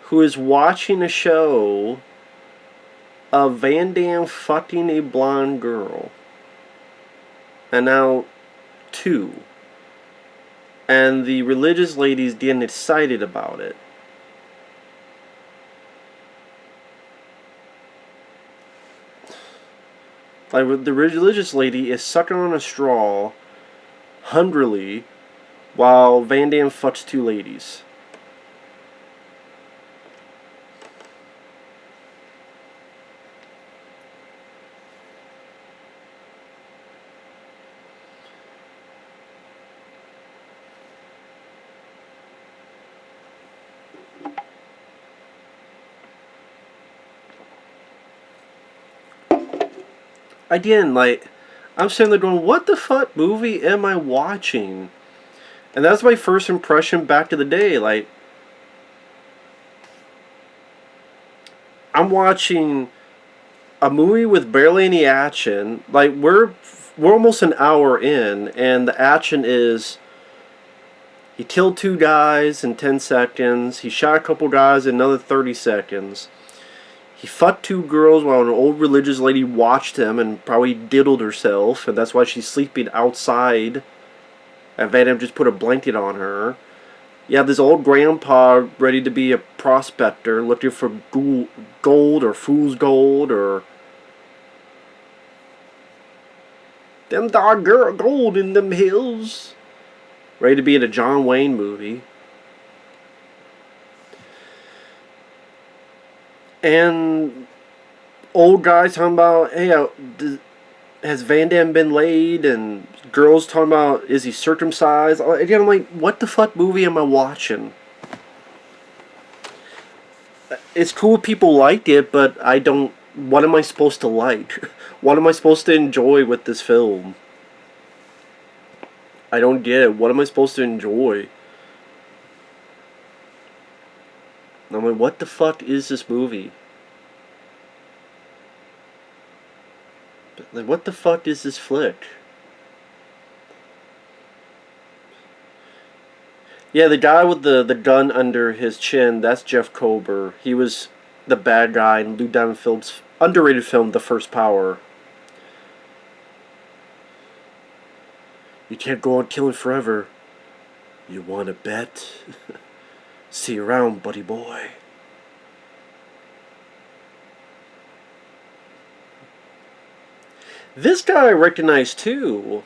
[SPEAKER 1] who is watching a show of Van Damme fucking a blonde girl. And now, two. And the religious lady's getting excited about it. Like, the religious lady is sucking on a straw, hungrily, while Van Damme fucks two ladies. Again, like, I'm sitting there going, what the fuck movie am I watching? And that's my first impression back to the day. Like, I'm watching a movie with barely any action. Like, we're almost an hour in, and the action is he killed two guys in 10 seconds. He shot a couple guys in another 30 seconds. He fucked two girls while an old religious lady watched him and probably diddled herself, and that's why she's sleeping outside. And Van Damme just put a blanket on her. You have this old grandpa ready to be a prospector, looking for gold or fool's gold or them dog gold in them hills. Ready to be in a John Wayne movie. And old guys talking about, hey, has Van Damme been laid? And girls talking about, is he circumcised? Again, I'm like, what the fuck movie am I watching? It's cool if people liked it, but I don't. What am I supposed to like? What am I supposed to enjoy with this film? I don't get it. What am I supposed to enjoy? I'm like, what the fuck is this movie? Like, what the fuck is this flick? Yeah, the guy with the gun under his chin, that's Jeff Kober. He was the bad guy in Lou Diamond Phillips' underrated film, The First Power. You can't go on killing forever. You want to bet? See you around, buddy boy. This guy I recognize too.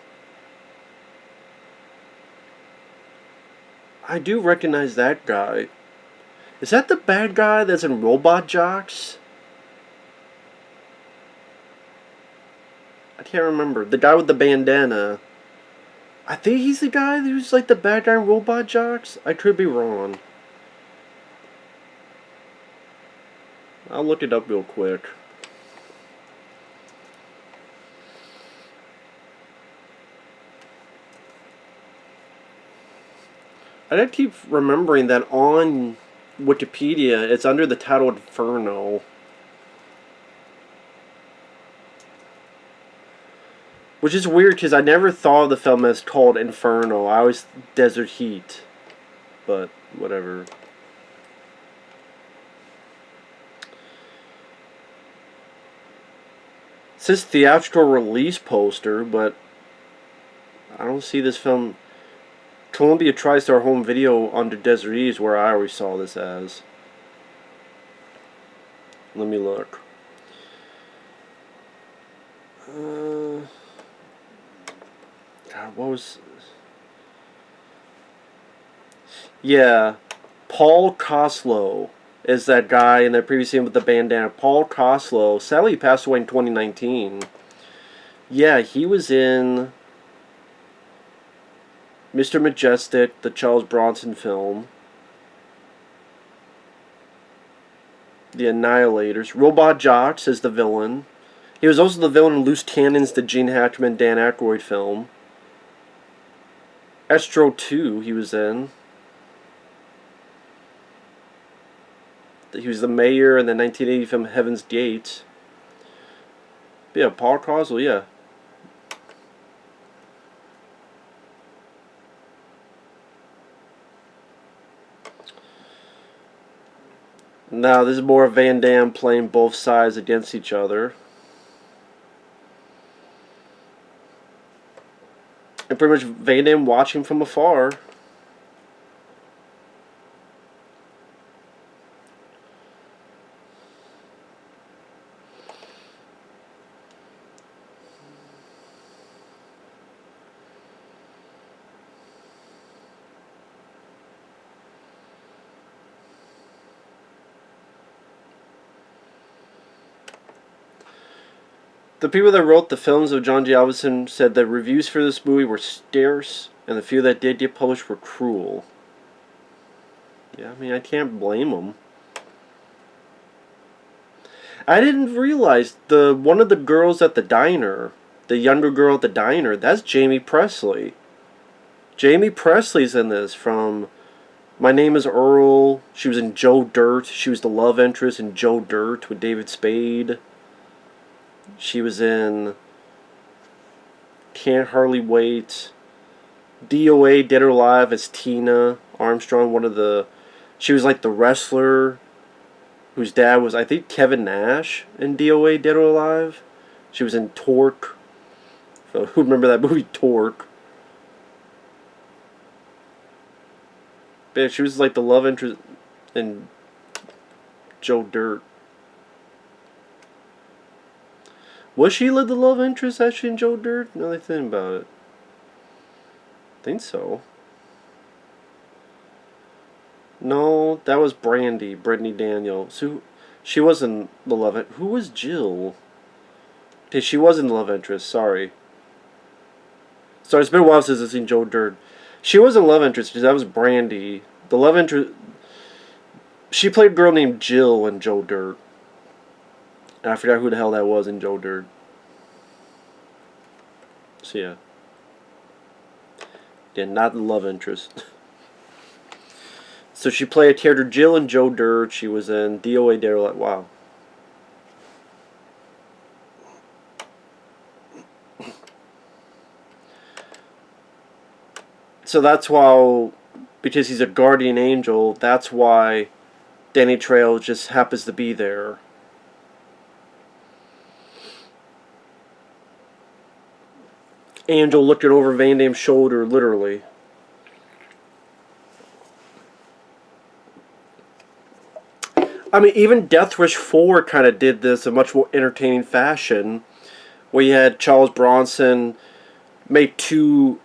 [SPEAKER 1] I do recognize that guy. Is that the bad guy that's in Robot Jocks? I can't remember. The guy with the bandana. I think he's the guy who's like the bad guy in Robot Jocks. I could be wrong. I'll look it up real quick. I gotta keep remembering that on Wikipedia it's under the title Inferno. Which is weird because I never thought of the film as called Inferno. I always Desert Heat. But whatever. It says theatrical release poster, but I don't see this film. Columbia TriStar Home Video under Desert Heat is where I always saw this as. Let me look. God, what was... Yeah, Paul Koslow is that guy in that previous scene with the bandana. Paul Koslow. Sadly, he passed away in 2019. Yeah, he was in Mr. Majestic, the Charles Bronson film. The Annihilators. Robot Jocks is the villain. He was also the villain in Loose Cannons, the Gene Hackman, Dan Aykroyd film. Astro 2 he was in. He was the mayor in the 1980 film Heaven's Gate. But yeah, Paul Koslow, yeah. Now, this is more of Van Damme playing both sides against each other. And pretty much Van Damme watching from afar. The people that wrote the films of John G. Avildsen said that reviews for this movie were scarce, and the few that did get published were cruel. Yeah, I mean, I can't blame them. I didn't realize one of the girls at the diner, the younger girl at the diner, that's Jamie Presley. Jamie Presley's in this from My Name is Earl. She was in Joe Dirt. She was the love interest in Joe Dirt with David Spade. She was in Can't Hardly Wait. DOA, Dead or Alive as Tina Armstrong, she was like the wrestler whose dad was, I think, Kevin Nash in DOA, Dead or Alive. She was in Torque. So who remember that movie, Torque? But yeah, she was like the love interest in Joe Dirt. Was she the love interest actually in Joe Dirt? Now that I think about it. I think so. No, that was Brandy, Brittany Daniel. So she wasn't the love interest. Who was Jill? Okay, she wasn't the love interest, sorry. Sorry, it's been a while since I've seen Joe Dirt. She wasn't love interest because that was Brandy. The love interest... She played a girl named Jill in Joe Dirt. I forgot who the hell that was in Joe Dirt. So yeah. Yeah, not the love interest. So she played a character Jill in Joe Dirt. She was in DOA Daryl. Wow. So that's why, because he's a guardian angel, that's why Danny Trejo just happens to be there. Angel looking over Van Damme's shoulder, literally. I mean, even Death Wish 4 kind of did this in a much more entertaining fashion, where you had Charles Bronson make two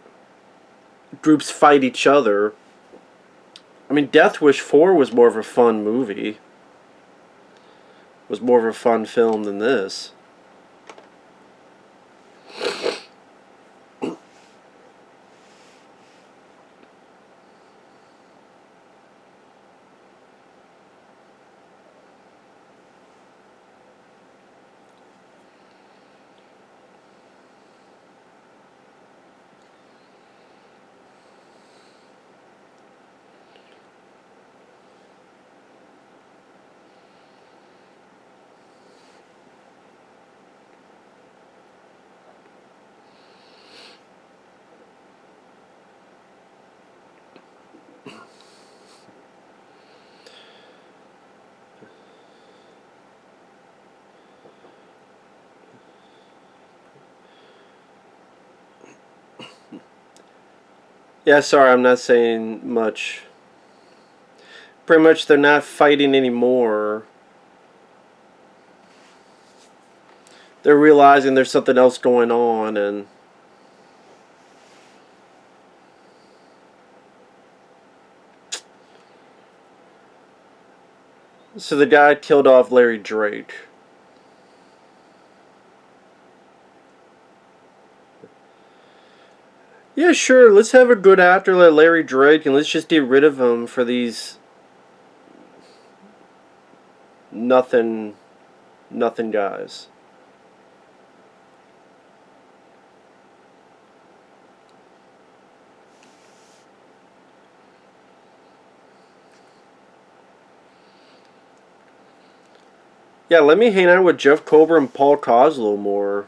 [SPEAKER 1] groups fight each other. I mean, Death Wish 4 was more of a fun movie. Was more of a fun film than this. Yeah, sorry, I'm not saying much. Pretty much, they're not fighting anymore. They're realizing there's something else going on, and so the guy killed off Larry Drake. Yeah, sure. Let's have a good actor like Larry Drake, and let's just get rid of him for these nothing, nothing guys. Yeah, let me hang out with Jeff Kober and Paul Coslow more.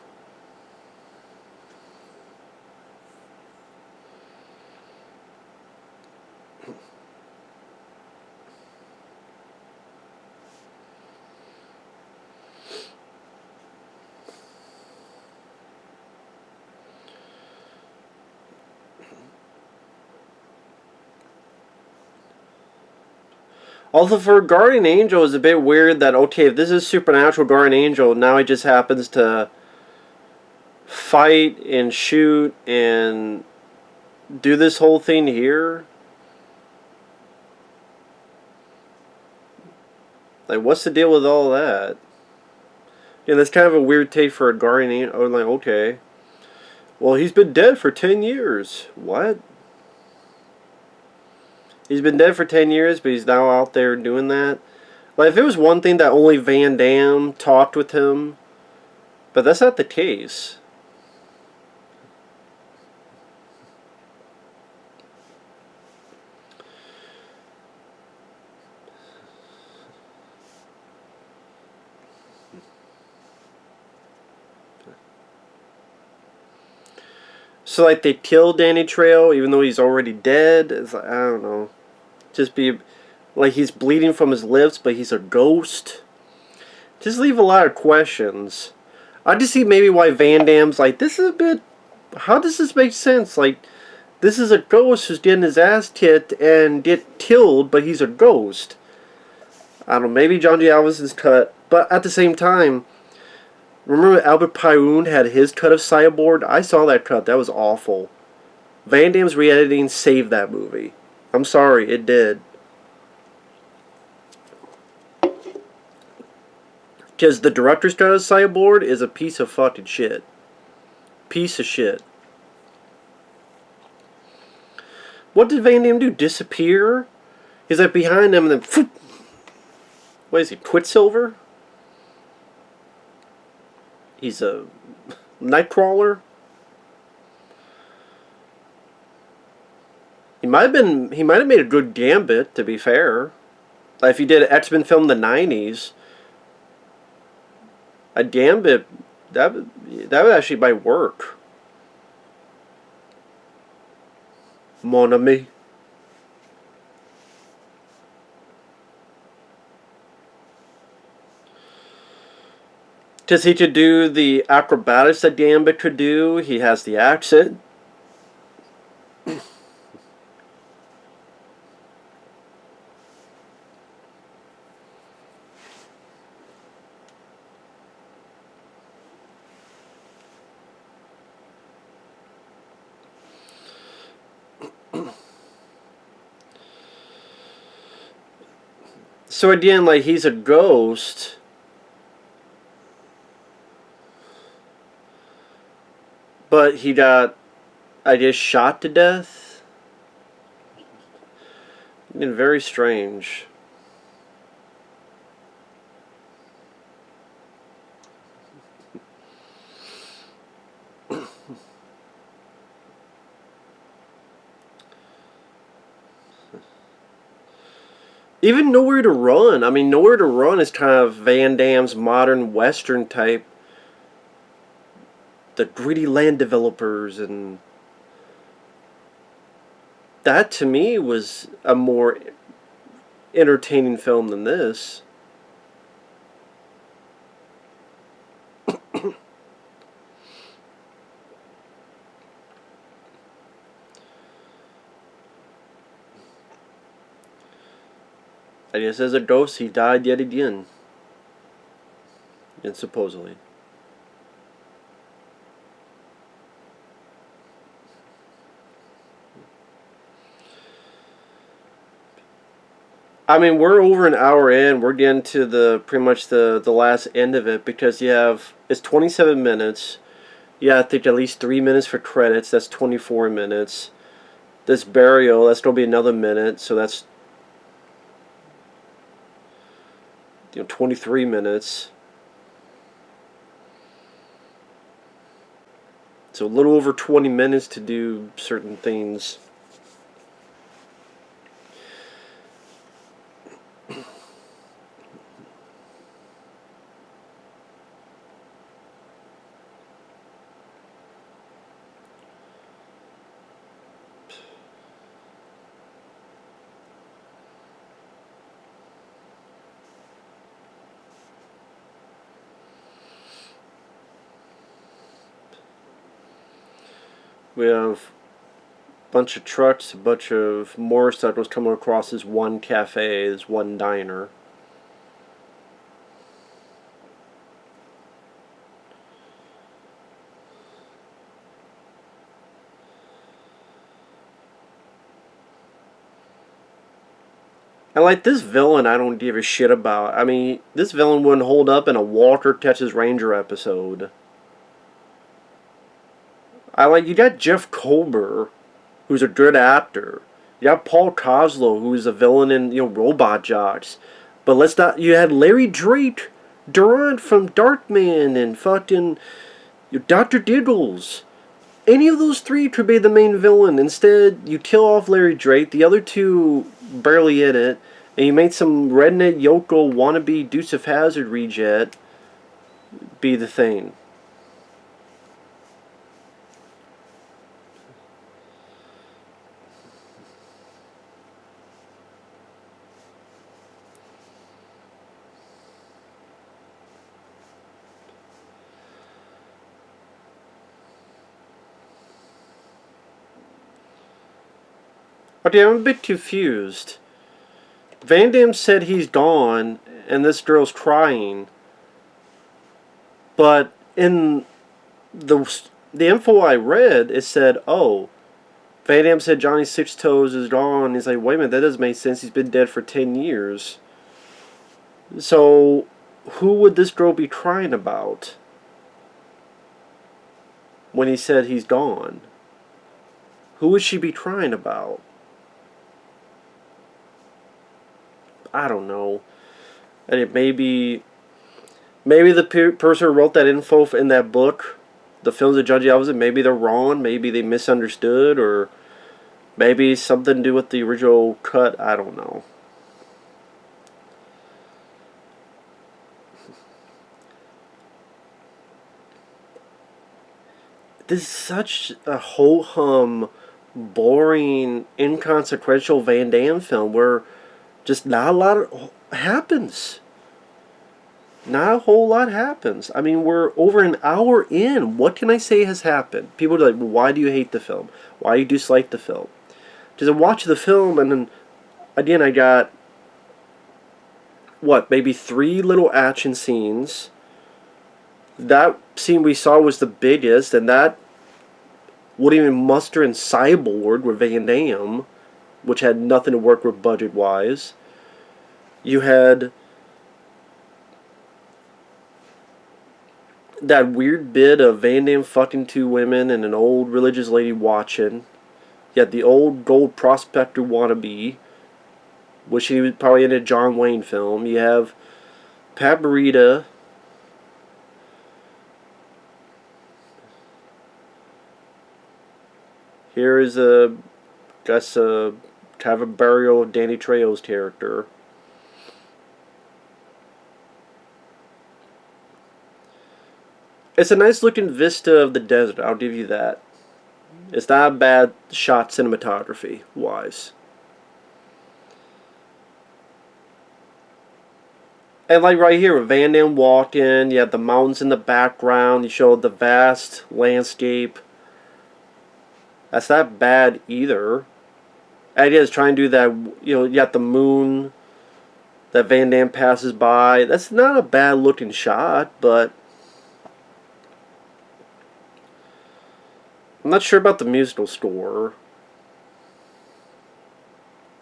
[SPEAKER 1] Although for Guardian Angel, it's a bit weird that, okay, if this is supernatural Guardian Angel, now he just happens to fight and shoot and do this whole thing here. Like, what's the deal with all that? Yeah, that's kind of a weird take for a Guardian Angel. I'm like, okay. Well, he's been dead for 10 years. What? He's been dead for 10 years, but he's now out there doing that? Like, if it was one thing that only Van Damme talked with him, but that's not the case. So, like, they killed Danny Trejo even though he's already dead? It's like, I don't know. Just be like he's bleeding from his lips, but he's a ghost. Just leave a lot of questions. I just see maybe why Van Damme's like, this is a bit. How does this make sense? Like, this is a ghost who's getting his ass kicked and get killed, but he's a ghost. I don't know, maybe John G. Alvis's cut, but at the same time, remember Albert Pyun had his cut of Cyborg? I saw that cut. That was awful. Van Damme's re-editing saved that movie. I'm sorry, it did. Because the director's cut of Cyborg is a piece of fucking shit. Piece of shit. What did Van Damme do? Disappear? He's like behind him and then... Phoop. What is he, Quicksilver? He's a Nightcrawler? He might have made a good Gambit, to be fair. Like if he did an X-Men film in the 90s, a Gambit, that would actually might work. Mon ami. Because he could do the acrobatics that Gambit could do. He has the accent. So again, like he's a ghost. But he got, I guess, shot to death. And very strange. Even Nowhere to Run. I mean, Nowhere to Run is kind of Van Damme's modern Western type. The gritty land developers, and that to me was a more entertaining film than this. I guess as a ghost, he died yet again. And supposedly. I mean, we're over an hour in. We're getting to the pretty much the last end of it because you have it's 27 minutes. Yeah, I think at least 3 minutes for credits. That's 24 minutes. This burial, that's gonna be another minute. So that's 23 minutes. So a little over 20 minutes to do certain things. We have a bunch of trucks, a bunch of motorcycles coming across this one cafe, this one diner. And like this villain, I don't give a shit about. I mean, this villain wouldn't hold up in a Walker Texas Ranger episode. You got Jeff Kober, who's a good actor. You got Paul Kozlo, who's a villain in Robot Jocks. But let's not. You had Larry Drake, Durant from Darkman, and fucking Dr. Diggles. Any of those three could be the main villain. Instead, you kill off Larry Drake. The other two barely in it, and you made some redneck Yoko wannabe Deuce of Hazzard reject be the thing. Okay, I'm a bit confused. Van Damme said he's gone, and this girl's crying. But in the info I read, it said, oh, Van Damme said Johnny Six Toes is gone. He's like, wait a minute, that doesn't make sense. He's been dead for 10 years. So, who would this girl be crying about when he said he's gone? Who would she be crying about? I don't know. And it maybe the person who wrote that info in that book, the films of Judge Elvis, maybe they're wrong, maybe they misunderstood, or maybe something to do with the original cut. I don't know. This is such a ho-hum, boring, inconsequential Van Damme film where just not a lot happens. Not a whole lot happens. I mean, we're over an hour in. What can I say has happened? People are like, well, why do you hate the film? Why do you dislike the film? Because I watched the film, and then, again, I got, maybe 3 little action scenes. That scene we saw was the biggest, and that wouldn't even muster in Cyborg with Van Damme, which had nothing to work with budget-wise. You had that weird bit of Van Damme fucking 2 women and an old religious lady watching. You had the old gold prospector wannabe, which he was probably in a John Wayne film. You have Pat Morita. Here is kind of a burial of Danny Trejo's character. It's a nice looking vista of the desert, I'll give you that. It's not a bad shot cinematography wise. And like right here with Van Damme walking, you have the mountains in the background, you show the vast landscape. That's not bad either. Idea is trying to do that, you got the moon that Van Damme passes by. That's not a bad looking shot, but I'm not sure about the musical score.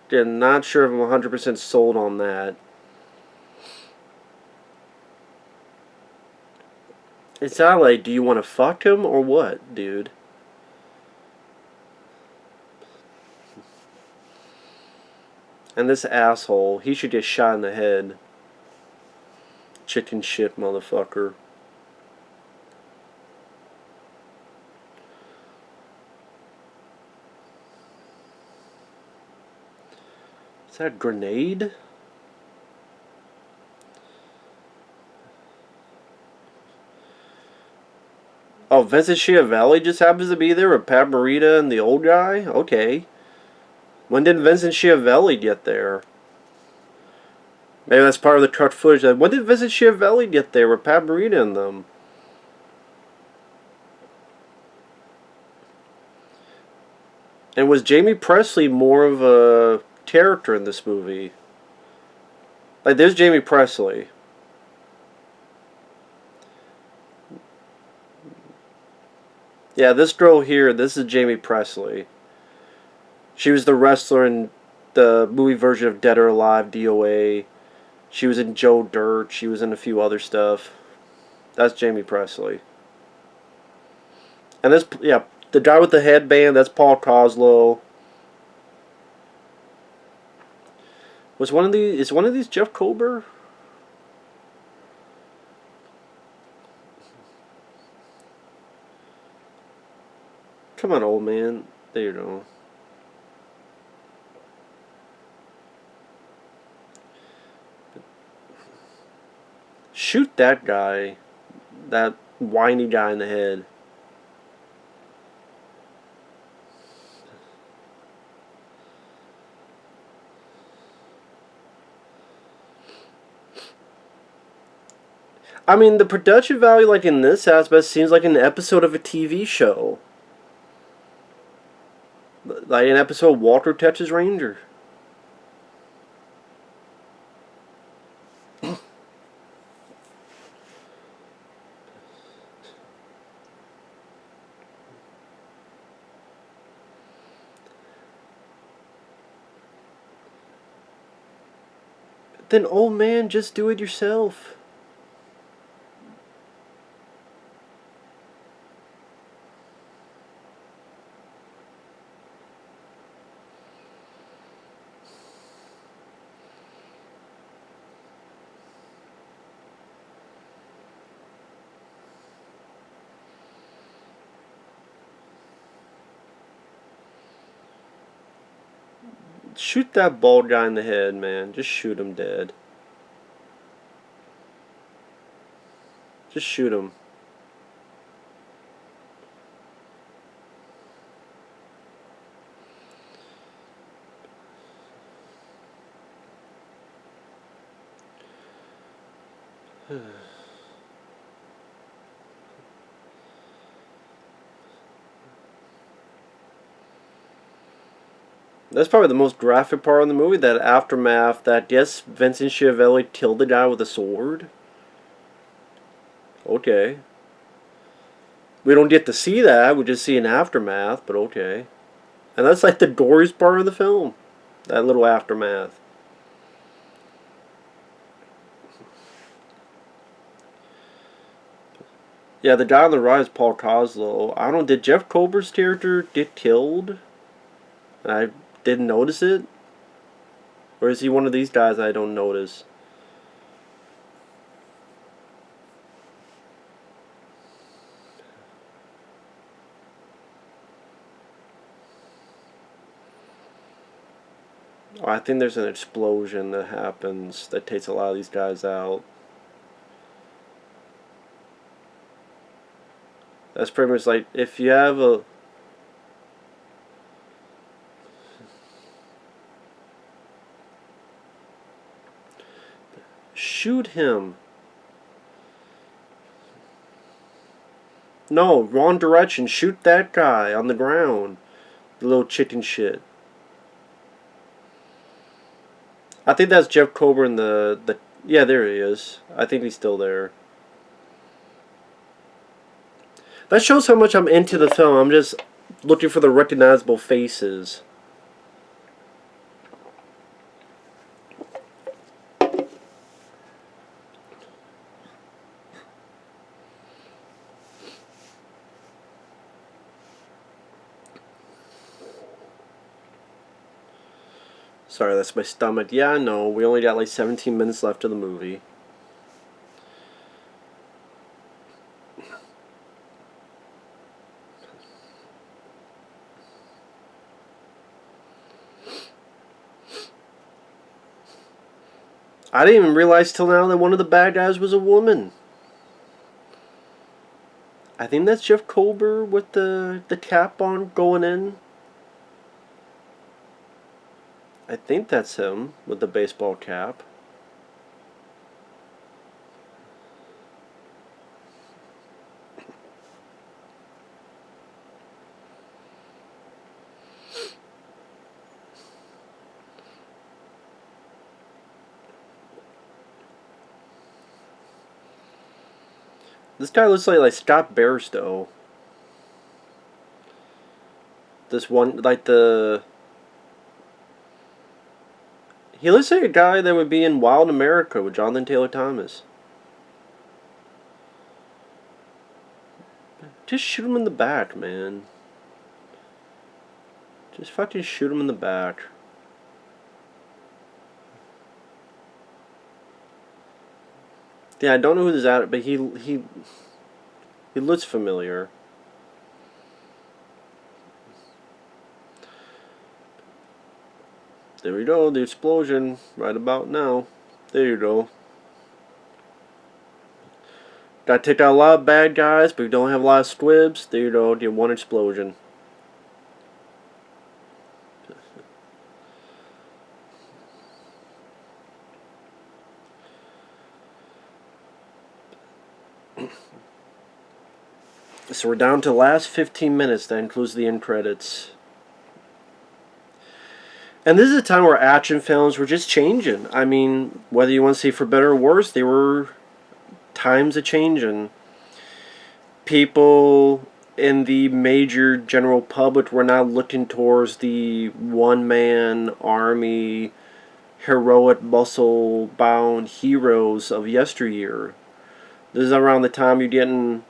[SPEAKER 1] Yeah, not sure if I'm 100% sold on that. It's not like, do you want to fuck him or what, dude? And this asshole, he should get shot in the head. Chicken shit motherfucker. Is that a grenade? Oh, Vincent Schiavelli just happens to be there with Pat Morita and the old guy? Okay. When did Vincent Schiavelli get there? Maybe that's part of the cut footage. When did Vincent Schiavelli get there with Pat Morita and them? And was Jamie Presley more of a character in this movie? Like, there's Jamie Presley. Yeah, this girl here, this is Jamie Presley. She was the wrestler in the movie version of Dead or Alive, DOA. She was in Joe Dirt. She was in a few other stuff. That's Jamie Presley. And this, yeah, the guy with the headband, that's Paul Coslow. Is one of these Jeff Kober? Come on, old man. There you go. Shoot that guy. That whiny guy in the head. I mean, the production value, like in this aspect, seems like an episode of a TV show. Like an episode of Walker Texas Ranger. Then, old man, just do it yourself. Shoot that bald guy in the head, man. Just shoot him dead. Just shoot him. That's probably the most graphic part of the movie, that aftermath, that, yes, Vincent Schiavelli killed the guy with a sword. Okay. We don't get to see that, we just see an aftermath, but okay. And that's like the goriest part of the film. That little aftermath. Yeah, the guy on the right is Paul Coslow. I don't know, did Jeff Kober's character get killed? I didn't notice it? Or is he one of these guys I don't notice? Oh, I think there's an explosion that happens that takes a lot of these guys out. That's pretty much like, if you have a... Shoot him. No, wrong direction. Shoot that guy on the ground. The little chicken shit. I think that's Jeff Kober in the. Yeah, there he is. I think he's still there. That shows how much I'm into the film. I'm just looking for the recognizable faces. Sorry, that's my stomach. Yeah, I know. We only got like 17 minutes left of the movie. I didn't even realize till now that one of the bad guys was a woman. I think that's Jeff Kober with the cap on going in. I think that's him with the baseball cap. This guy looks like Scott Bairstow. This one, like the. He looks like a guy that would be in Wild America with Jonathan Taylor Thomas. Just shoot him in the back, man. Just fucking shoot him in the back. Yeah, I don't know who this is, but he looks familiar. There we go, the explosion right about now. There you go. Gotta take out a lot of bad guys, but we don't have a lot of squibs. There you go, get one explosion. So we're down to the last 15 minutes. That includes the end credits. And this is a time where action films were just changing. I mean, whether you want to say for better or worse, they were times a changing. People in the major general public were not looking towards the one-man army, heroic, muscle-bound heroes of yesteryear. This is around the time you're getting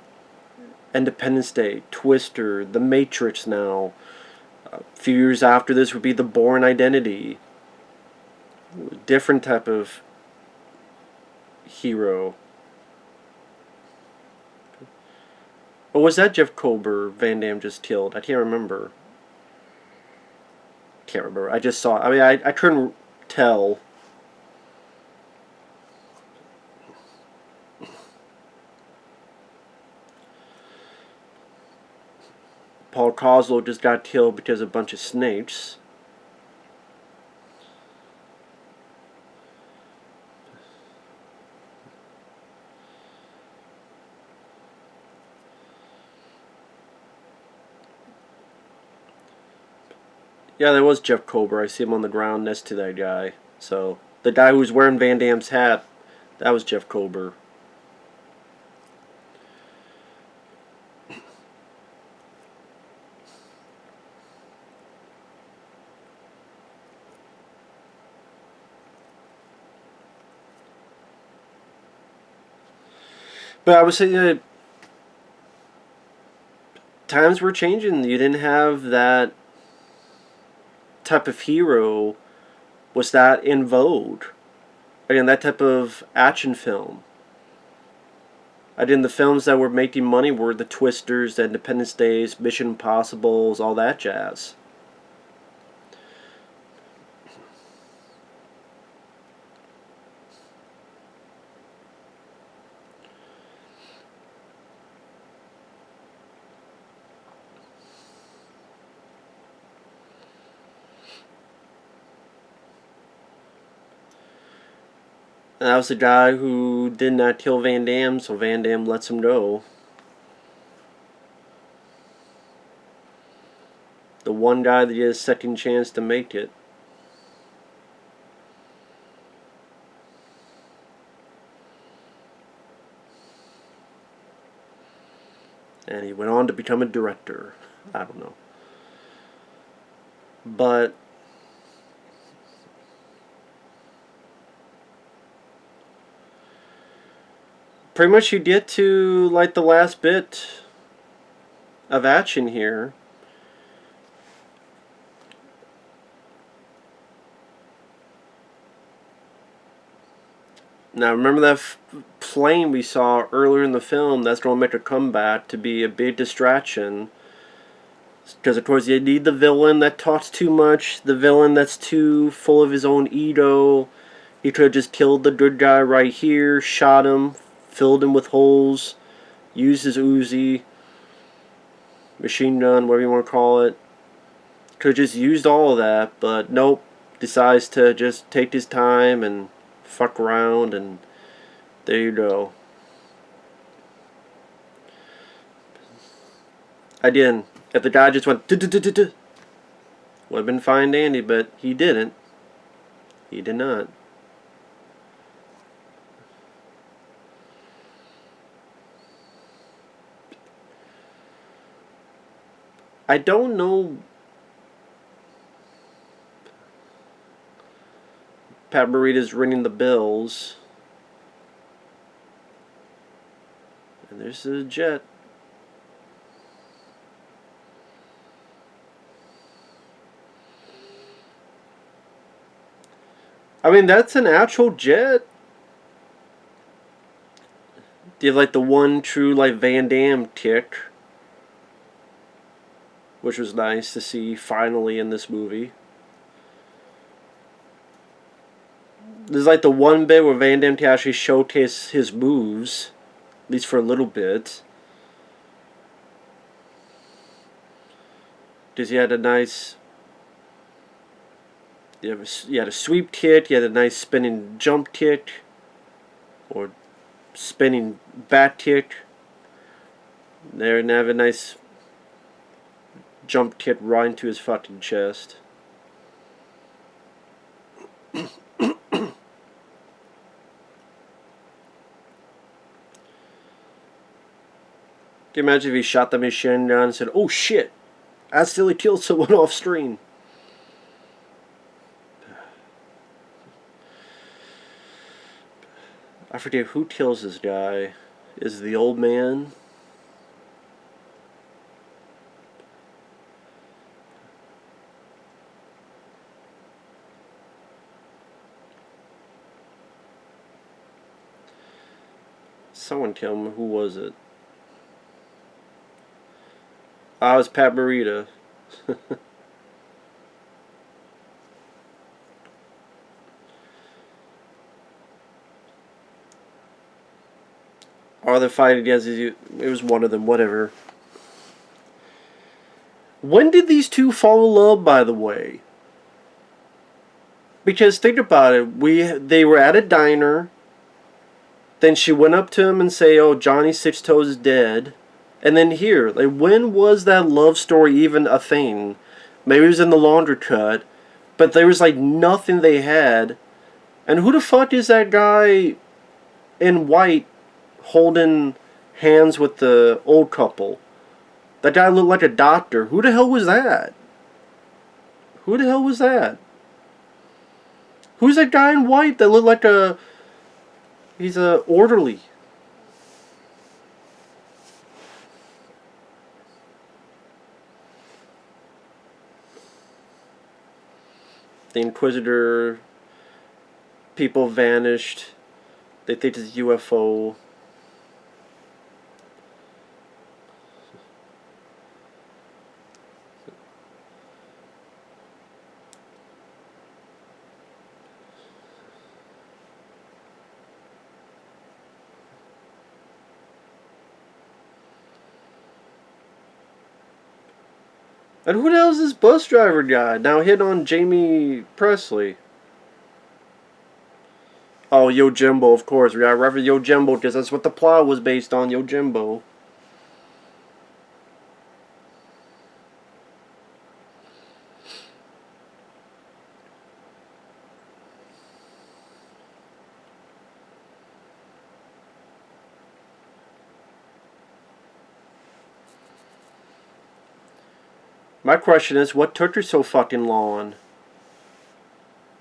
[SPEAKER 1] Independence Day, Twister, The Matrix now. A few years after this would be The Bourne Identity. Different type of hero. Or was that Jeff Kober Van Damme just killed? I can't remember. Can't remember. I just saw it. I mean, I couldn't tell. Paul Coslow just got killed because of a bunch of snakes. Yeah, that was Jeff Kober. I see him on the ground next to that guy. So, the guy who was wearing Van Damme's hat, that was Jeff Kober. But I was saying that times were changing. You didn't have that type of hero was that in vogue. Again, that type of action film. Again, the films that were making money were the Twisters, the Independence Days, Mission Impossibles, all that jazz. And that was the guy who did not kill Van Damme, so Van Damme lets him go. The one guy that gets a second chance to make it. and he went on to become a director. I don't know. But pretty much you get to like the last bit of action here. Now remember that plane we saw earlier in the film that's going to make a comeback to be a big distraction. Because of course you need the villain that talks too much, the villain that's too full of his own ego. He could have just killed the good guy right here, shot him, filled him with holes, used his Uzi, machine gun, whatever you want to call it. Could have just used all of that, but nope. Decides to just take his time and fuck around, and there you go. Again, if the guy just went would have been fine dandy, but he didn't. He did not. I don't know. Pat Morita's ringing the bells. And there's a jet. I mean, that's an actual jet. Do you have like the one true like Van Damme kick? Which was nice to see finally in this movie. There's like the one bit where Van Damme can actually showcase his moves, at least for a little bit. Because he had a nice... You had a sweep kick, you had a nice spinning jump kick, or spinning back kick. There, and have a nice jump kick right into his fucking chest. Can you imagine if he shot the machine gun and said, "Oh shit, I accidentally killed someone off screen"? I forget who kills this guy. Is it the old man? Someone tell me, who was it? Ah, it was Pat Morita. Or they're fighting against you. It was one of them, whatever. When did these two fall in love, by the way? Because think about it, they were at a diner. Then she went up to him and say, "Oh, Johnny Six Toes is dead." And then here, like, when was that love story even a thing? Maybe it was in the laundry cut, but there was like nothing they had. And who the fuck is that guy in white holding hands with the old couple? That guy looked like a doctor. Who the hell was that? Who the hell was that? Who's that guy in white that looked like a... He's a orderly. The Inquisitor. People vanished. They think it's a UFO. And who the hell is this bus driver guy now hitting on Jamie Presley? Oh, Yojimbo, of course. We gotta reference Yojimbo because that's what the plot was based on, Yojimbo. My question is, what took her so fucking long?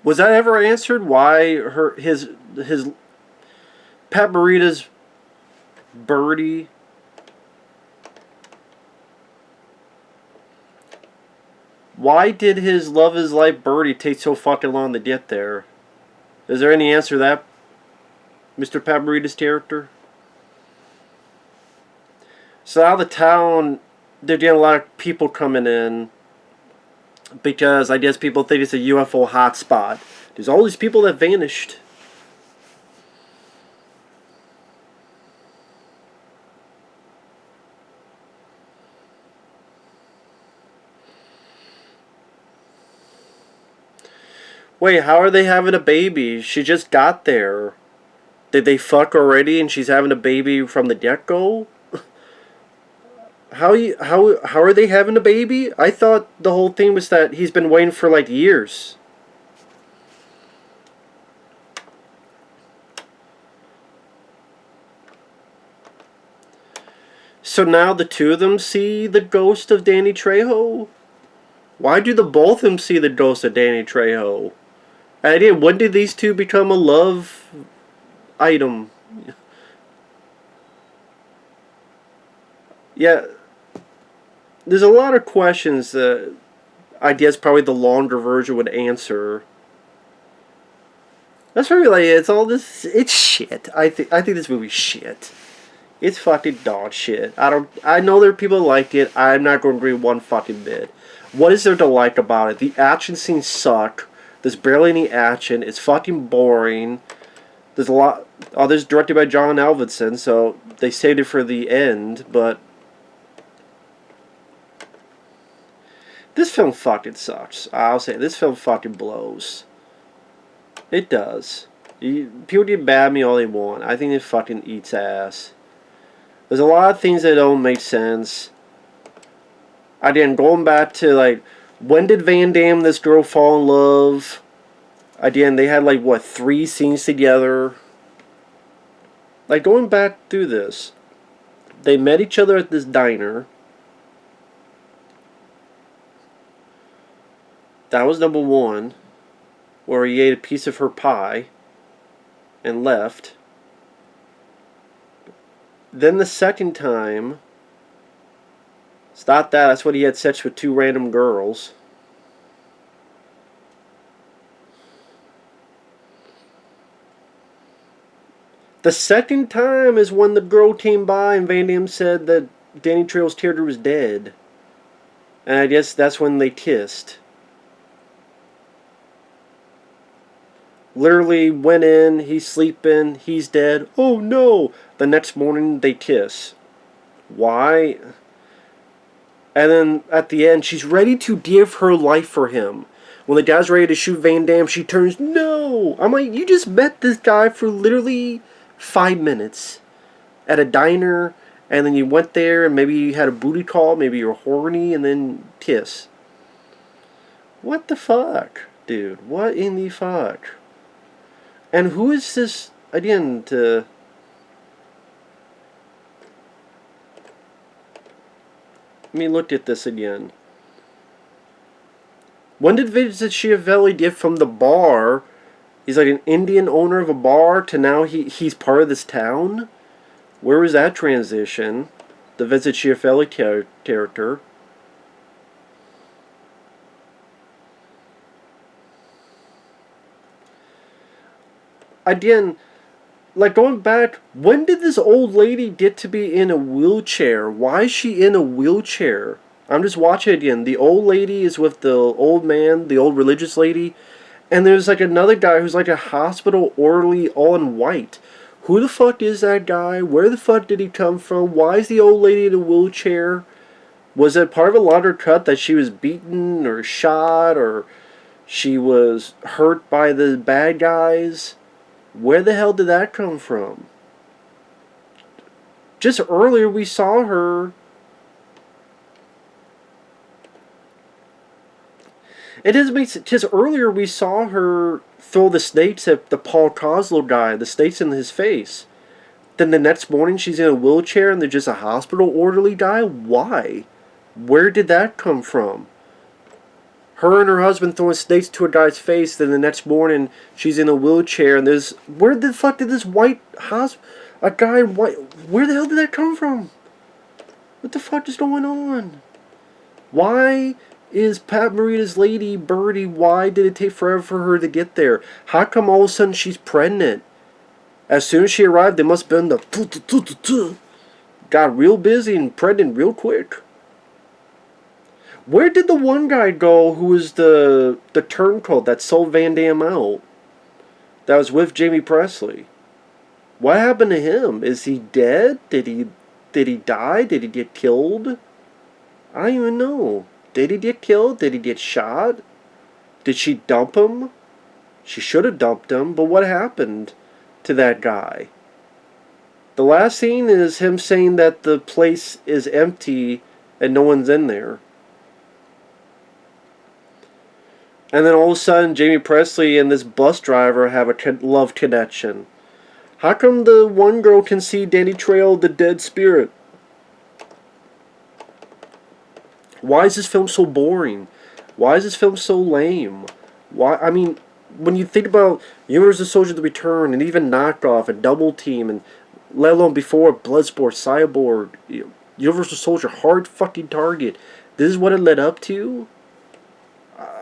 [SPEAKER 1] Was that ever answered? Why his Pat Morita's birdie? Why did his love his life birdie take so fucking long to get there? Is there any answer to that, Mr. Pat Morita's character? So out of the town, they're getting a lot of people coming in because I guess people think it's a UFO hotspot. There's all these people that vanished. Wait, how are they having a baby? She just got there. Did they fuck already and she's having a baby from the get-go? How are they having a baby? I thought the whole thing was that he's been waiting for like years. So now the two of them see the ghost of Danny Trejo? Why do the both of them see the ghost of Danny Trejo? Idea, when did these two become a love item? Yeah, there's a lot of questions that I guess probably the longer version would answer. That's probably like it's all this. It's shit. I think this movie's shit. It's fucking dog shit. I know there are people that liked it. I'm not going to agree one fucking bit. What is there to like about it? The action scenes suck. There's barely any action. It's fucking boring. There's a lot. Oh, this is directed by John Avildsen, so they saved it for the end. But this film fucking sucks. I'll say this film fucking blows. It does. People can bad me all they want. I think it fucking eats ass. There's a lot of things that don't make sense. Again, going back to like, when did Van Damme and this girl fall in love? Again, they had like what, 3 scenes together. Like going back through this, they met each other at this diner. That was number 1, where he ate a piece of her pie and left. Then the second time, it's not that, that's when he had sex with 2 random girls. The second time is when the girl came by and Van Damme said that Danny Trejo's character was dead. And I guess that's when they kissed. Literally went in, he's sleeping, he's dead. Oh no! The next morning they kiss. Why? And then at the end, she's ready to give her life for him. When the guy's ready to shoot Van Damme, she turns, no! I'm like, you just met this guy for literally 5 minutes at a diner, and then you went there and maybe you had a booty call, maybe you're horny, and then kiss. What the fuck, dude? What in the fuck? And who is this, again, to... Let me look at this again. When did Vincent Schiavelli get from the bar, he's like an Indian owner of a bar, to now he's part of this town? Where was that transition? The Vincent Schiavelli character. Again, like going back, when did this old lady get to be in a wheelchair? Why is she in a wheelchair? I'm just watching it again. The old lady is with the old man, the old religious lady, and there's like another guy who's like a hospital orderly all in white. Who the fuck is that guy? Where the fuck did he come from? Why is the old lady in a wheelchair? Was it part of a longer cut that she was beaten or shot or she was hurt by the bad guys? Where the hell did that come from? Just earlier we saw her. It doesn't make sense. Just earlier we saw her throw the snakes at the Paul Kozlo guy, the snakes in his face. Then the next morning she's in a wheelchair and they're just a hospital orderly guy? Why? Where did that come from? Her and her husband throwing snakes to a guy's face. Then the next morning, she's in a wheelchair, and there's where the fuck did this a guy in white? Where the hell did that come from? What the fuck is going on? Why is Pat Morita's lady Birdie? Why did it take forever for her to get there? How come all of a sudden she's pregnant? As soon as she arrived, they must have been the got real busy and pregnant real quick. Where did the one guy go who was the turncoat that sold Van Damme out? That was with Jamie Presley. What happened to him? Is he dead? Did he die? Did he get killed? I don't even know. Did he get killed? Did he get shot? Did she dump him? She should have dumped him, but what happened to that guy? The last scene is him saying that the place is empty and no one's in there. And then all of a sudden, Jamie Presley and this bus driver have a love connection. How come the one girl can see Danny Trejo, the dead spirit? Why is this film so boring? Why is this film so lame? Why? I mean, when you think about Universal Soldier: The Return, and even Knockoff, and Double Team, and let alone before Bloodsport, Cyborg, Universal Soldier, Hard Fucking Target, this is what it led up to?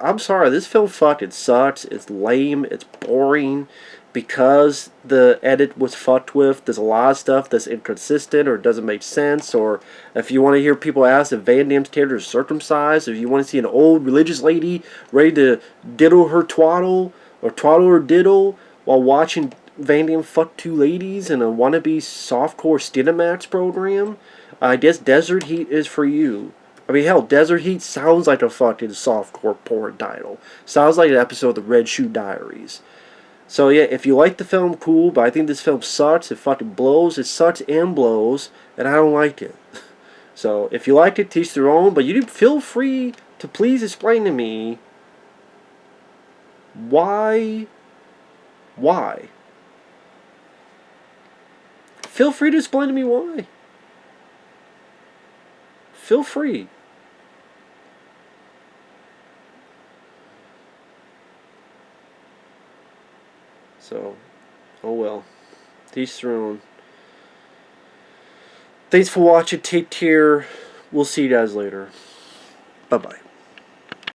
[SPEAKER 1] I'm sorry, this film fucking sucks. It's lame. It's boring. Because the edit was fucked with, there's a lot of stuff that's inconsistent or doesn't make sense. Or if you want to hear people ask if Van Damme's character is circumcised, if you want to see an old religious lady ready to diddle her twaddle, or twaddle her diddle, while watching Van Damme fuck two ladies in a wannabe softcore Skinemax program, I guess Desert Heat is for you. I mean, hell, Desert Heat sounds like a fucking softcore porn title. Sounds like an episode of the Red Shoe Diaries. So yeah, if you like the film, cool, but I think this film sucks. It fucking blows. It sucks and blows, and I don't like it. So if you like it, teach their own, but you feel free to please explain to me why. Feel free to explain to me why. Feel free. So, oh well. Teach their own. Thanks for watching. Take care. We'll see you guys later. Bye-bye.